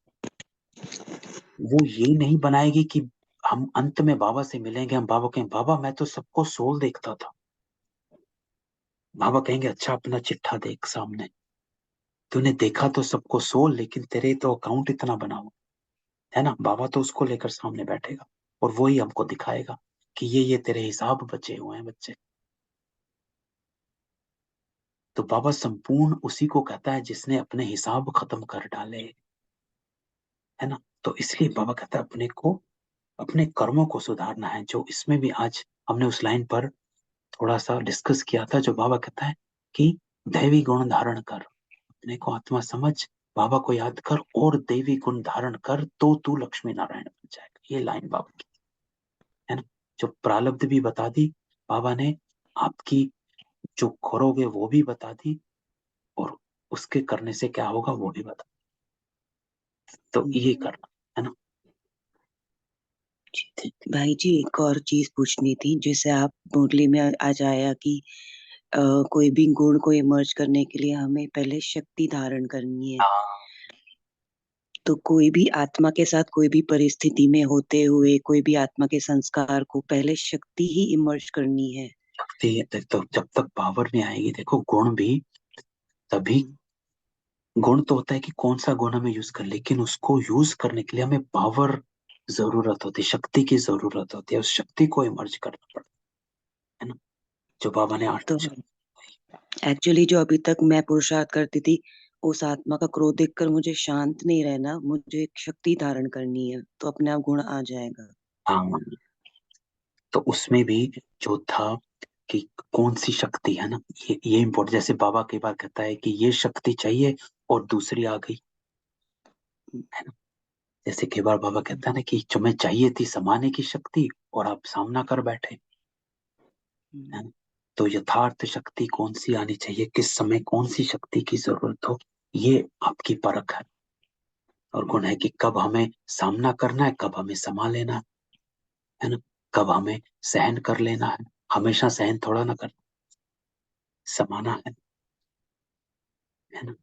[SPEAKER 1] वो ये नहीं बनाएगी कि हम अंत में बाबा से मिलेंगे, हम बाबा कहें बाबा मैं तो सबको सोल देखता था। बाबा कहेंगे अच्छा अपना चिट्ठा देख सामने, तूने देखा तो सबको सोल, लेकिन तेरे तो अकाउंट इतना बना हुआ है ना। बाबा तो उसको लेकर सामने बैठेगा और वो ही हमको दिखाएगा कि ये तेरे हिसाब बचे हुए हैं बच्चे। तो बाबा संपूर्ण उसी को कहता है जिसने अपने हिसाब खत्म कर डाले, है ना। तो इसलिए बाबा कहता है अपने को, अपने कर्मों को सुधारना है। जो इसमें भी आज हमने उस लाइन पर थोड़ा सा डिस्कस किया था, जो बाबा कहता है कि दैवी गुण धारण कर, अपने को आत्मा समझ, बाबा को याद कर और देवी गुण धारण कर तो तू लक्ष्मी नारायण बन जाएगा। ये लाइन बाबा की, है ना। जो प्रारब्ध भी बता दी बाबा ने, आपकी जो करोगे वो भी बता दी, और उसके करने से क्या होगा वो भी बता। तो ये करना है ना। ठीक।
[SPEAKER 2] भाई जी एक और चीज पूछनी थी, जैसे आप मुरली में आज आया कि अ, कोई भी गुण को इमर्ज करने के लिए हमें पहले शक्ति धारण करनी है।
[SPEAKER 1] हाँ,
[SPEAKER 2] तो कोई भी आत्मा के साथ कोई भी परिस्थिति में होते हुए कोई भी आत्मा के संस्कार को पहले शक्ति ही इमर्ज करनी है।
[SPEAKER 1] शक्ति तो जब तक पावर नहीं आएगी, देखो गुण भी तभी, गुण तो होता है कि कौन सा गुण हमें यूज कर, लेकिन उसको यूज करने के लिए हमें पावर जरूरत होती है, शक्ति की जरूरत होती है, उस शक्ति को इमर्ज करना पड़ता है ना, जो बाबा ने
[SPEAKER 2] तो
[SPEAKER 1] 8
[SPEAKER 2] एक्चुअली जो अभी तक मैं पुरुषार्थ करती थी, उस आत्मा का क्रोध देखकर मुझे शांत नहीं रहना, मुझे एक शक्ति धारण करनी है, तो अपने आप गुण आ जाएगा।
[SPEAKER 1] हाँ, तो उसमें भी जो था कि कौन सी शक्ति है ना, ये इम्पोर्टेंट। जैसे बाबा कई बार कहता है कि ये शक्ति चाहिए और दूसरी आ गई, है ना। जैसे कई बार बाबा कहता है ना कि तुम्हें चाहिए थी समाने की शक्ति और आप सामना कर बैठे, है ना। तो यथार्थ शक्ति कौन सी आनी चाहिए, किस समय कौन सी शक्ति की जरूरत हो, ये आपकी परख है और गुण है कि कब हमें सामना करना है, कब हमें समा लेना है ना, कब हमें सहन कर लेना है। हमेशा सहन थोड़ा ना करना, समाना है ना।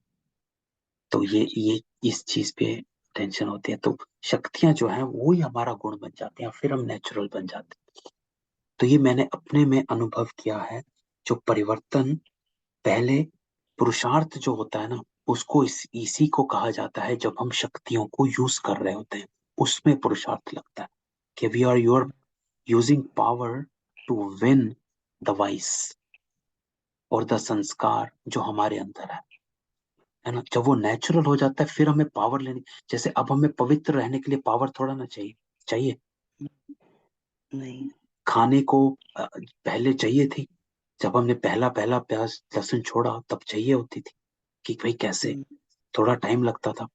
[SPEAKER 1] तो ये इस चीज पे टेंशन होती है। तो शक्तियां जो है वो ही हमारा गुण बन जाती हैं, फिर हम नेचुरल बन जाते हैं। तो ये मैंने अपने में अनुभव किया है। जो परिवर्तन पहले पुरुषार्थ जो होता है ना, उसको इसी को कहा जाता है जब हम शक्तियों को यूज कर रहे होते हैं, उसमें पुरुषार्थ लगता है कि we are using power to win the vice और द संस्कार जो हमारे अंदर है ना। जब वो नेचुरल हो जाता है फिर हमें पावर लेनी, जैसे अब हमें पवित्र रहने के लिए पावर थोड़ा ना चाहिए, चाहिए
[SPEAKER 2] नहीं।
[SPEAKER 1] खाने को पहले चाहिए थी, जब हमने पहला पहला प्याज लहसुन छोड़ा तब चाहिए होती थी कि भाई कैसे, थोड़ा टाइम लगता था।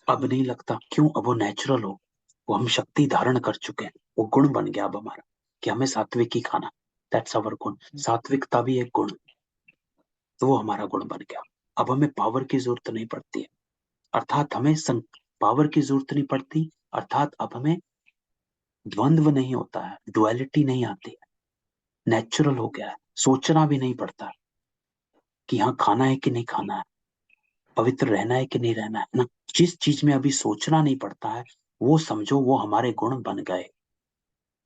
[SPEAKER 1] अब नहीं लगता, क्यों? अब वो नेचुरल हो, वो हम शक्ति धारण कर चुके हैं, वो गुण बन गया अब हमारा कि हमें सात्विक ही खाना, दैट्स अवर गुण। सात्विकता भी एक गुण, तो वो हमारा गुण बन गया। अब हमें पावर की जरूरत नहीं पड़ती है, अर्थात हमें पावर की जरूरत नहीं पड़ती, अर्थात अब हमें द्वंद्व नहीं होता है, डुअलिटी नहीं आती है, नेचुरल हो गया है। सोचना भी नहीं पड़ता कि हाँ खाना है कि नहीं खाना है, पवित्र रहना है कि नहीं रहना है ना। जिस चीज में अभी सोचना नहीं पड़ता है, वो समझो वो हमारे गुण बन गए।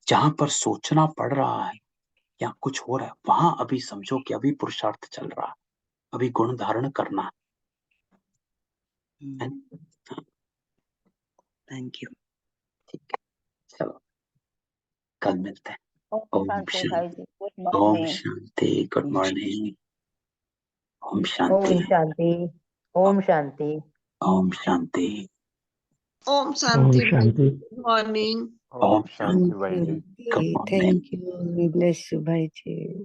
[SPEAKER 1] जहां पर सोचना पड़ रहा है या कुछ हो रहा है, वहां अभी समझो कि अभी पुरुषार्थ चल रहा है, अभी गुण धारण करना है ना?
[SPEAKER 2] Thank you.
[SPEAKER 1] ठीक है, चलो कल मिलते हैं।
[SPEAKER 3] ओम
[SPEAKER 1] ओम
[SPEAKER 3] शांति भाई
[SPEAKER 1] शांति।
[SPEAKER 3] जी, गुड
[SPEAKER 1] ओम
[SPEAKER 3] मॉर्निंग।
[SPEAKER 1] शांति, गुड मॉर्निंग। ओम
[SPEAKER 3] ओम
[SPEAKER 1] शांति।
[SPEAKER 3] शांति। ओम शांति।
[SPEAKER 1] ओम शांति।
[SPEAKER 4] ओम
[SPEAKER 5] ओम
[SPEAKER 4] शांति भाई,
[SPEAKER 5] शांति।
[SPEAKER 4] Good morning.
[SPEAKER 1] ओम
[SPEAKER 6] शांति भाई जी।
[SPEAKER 1] Good morning.
[SPEAKER 2] Thank you, bless you भाई जी।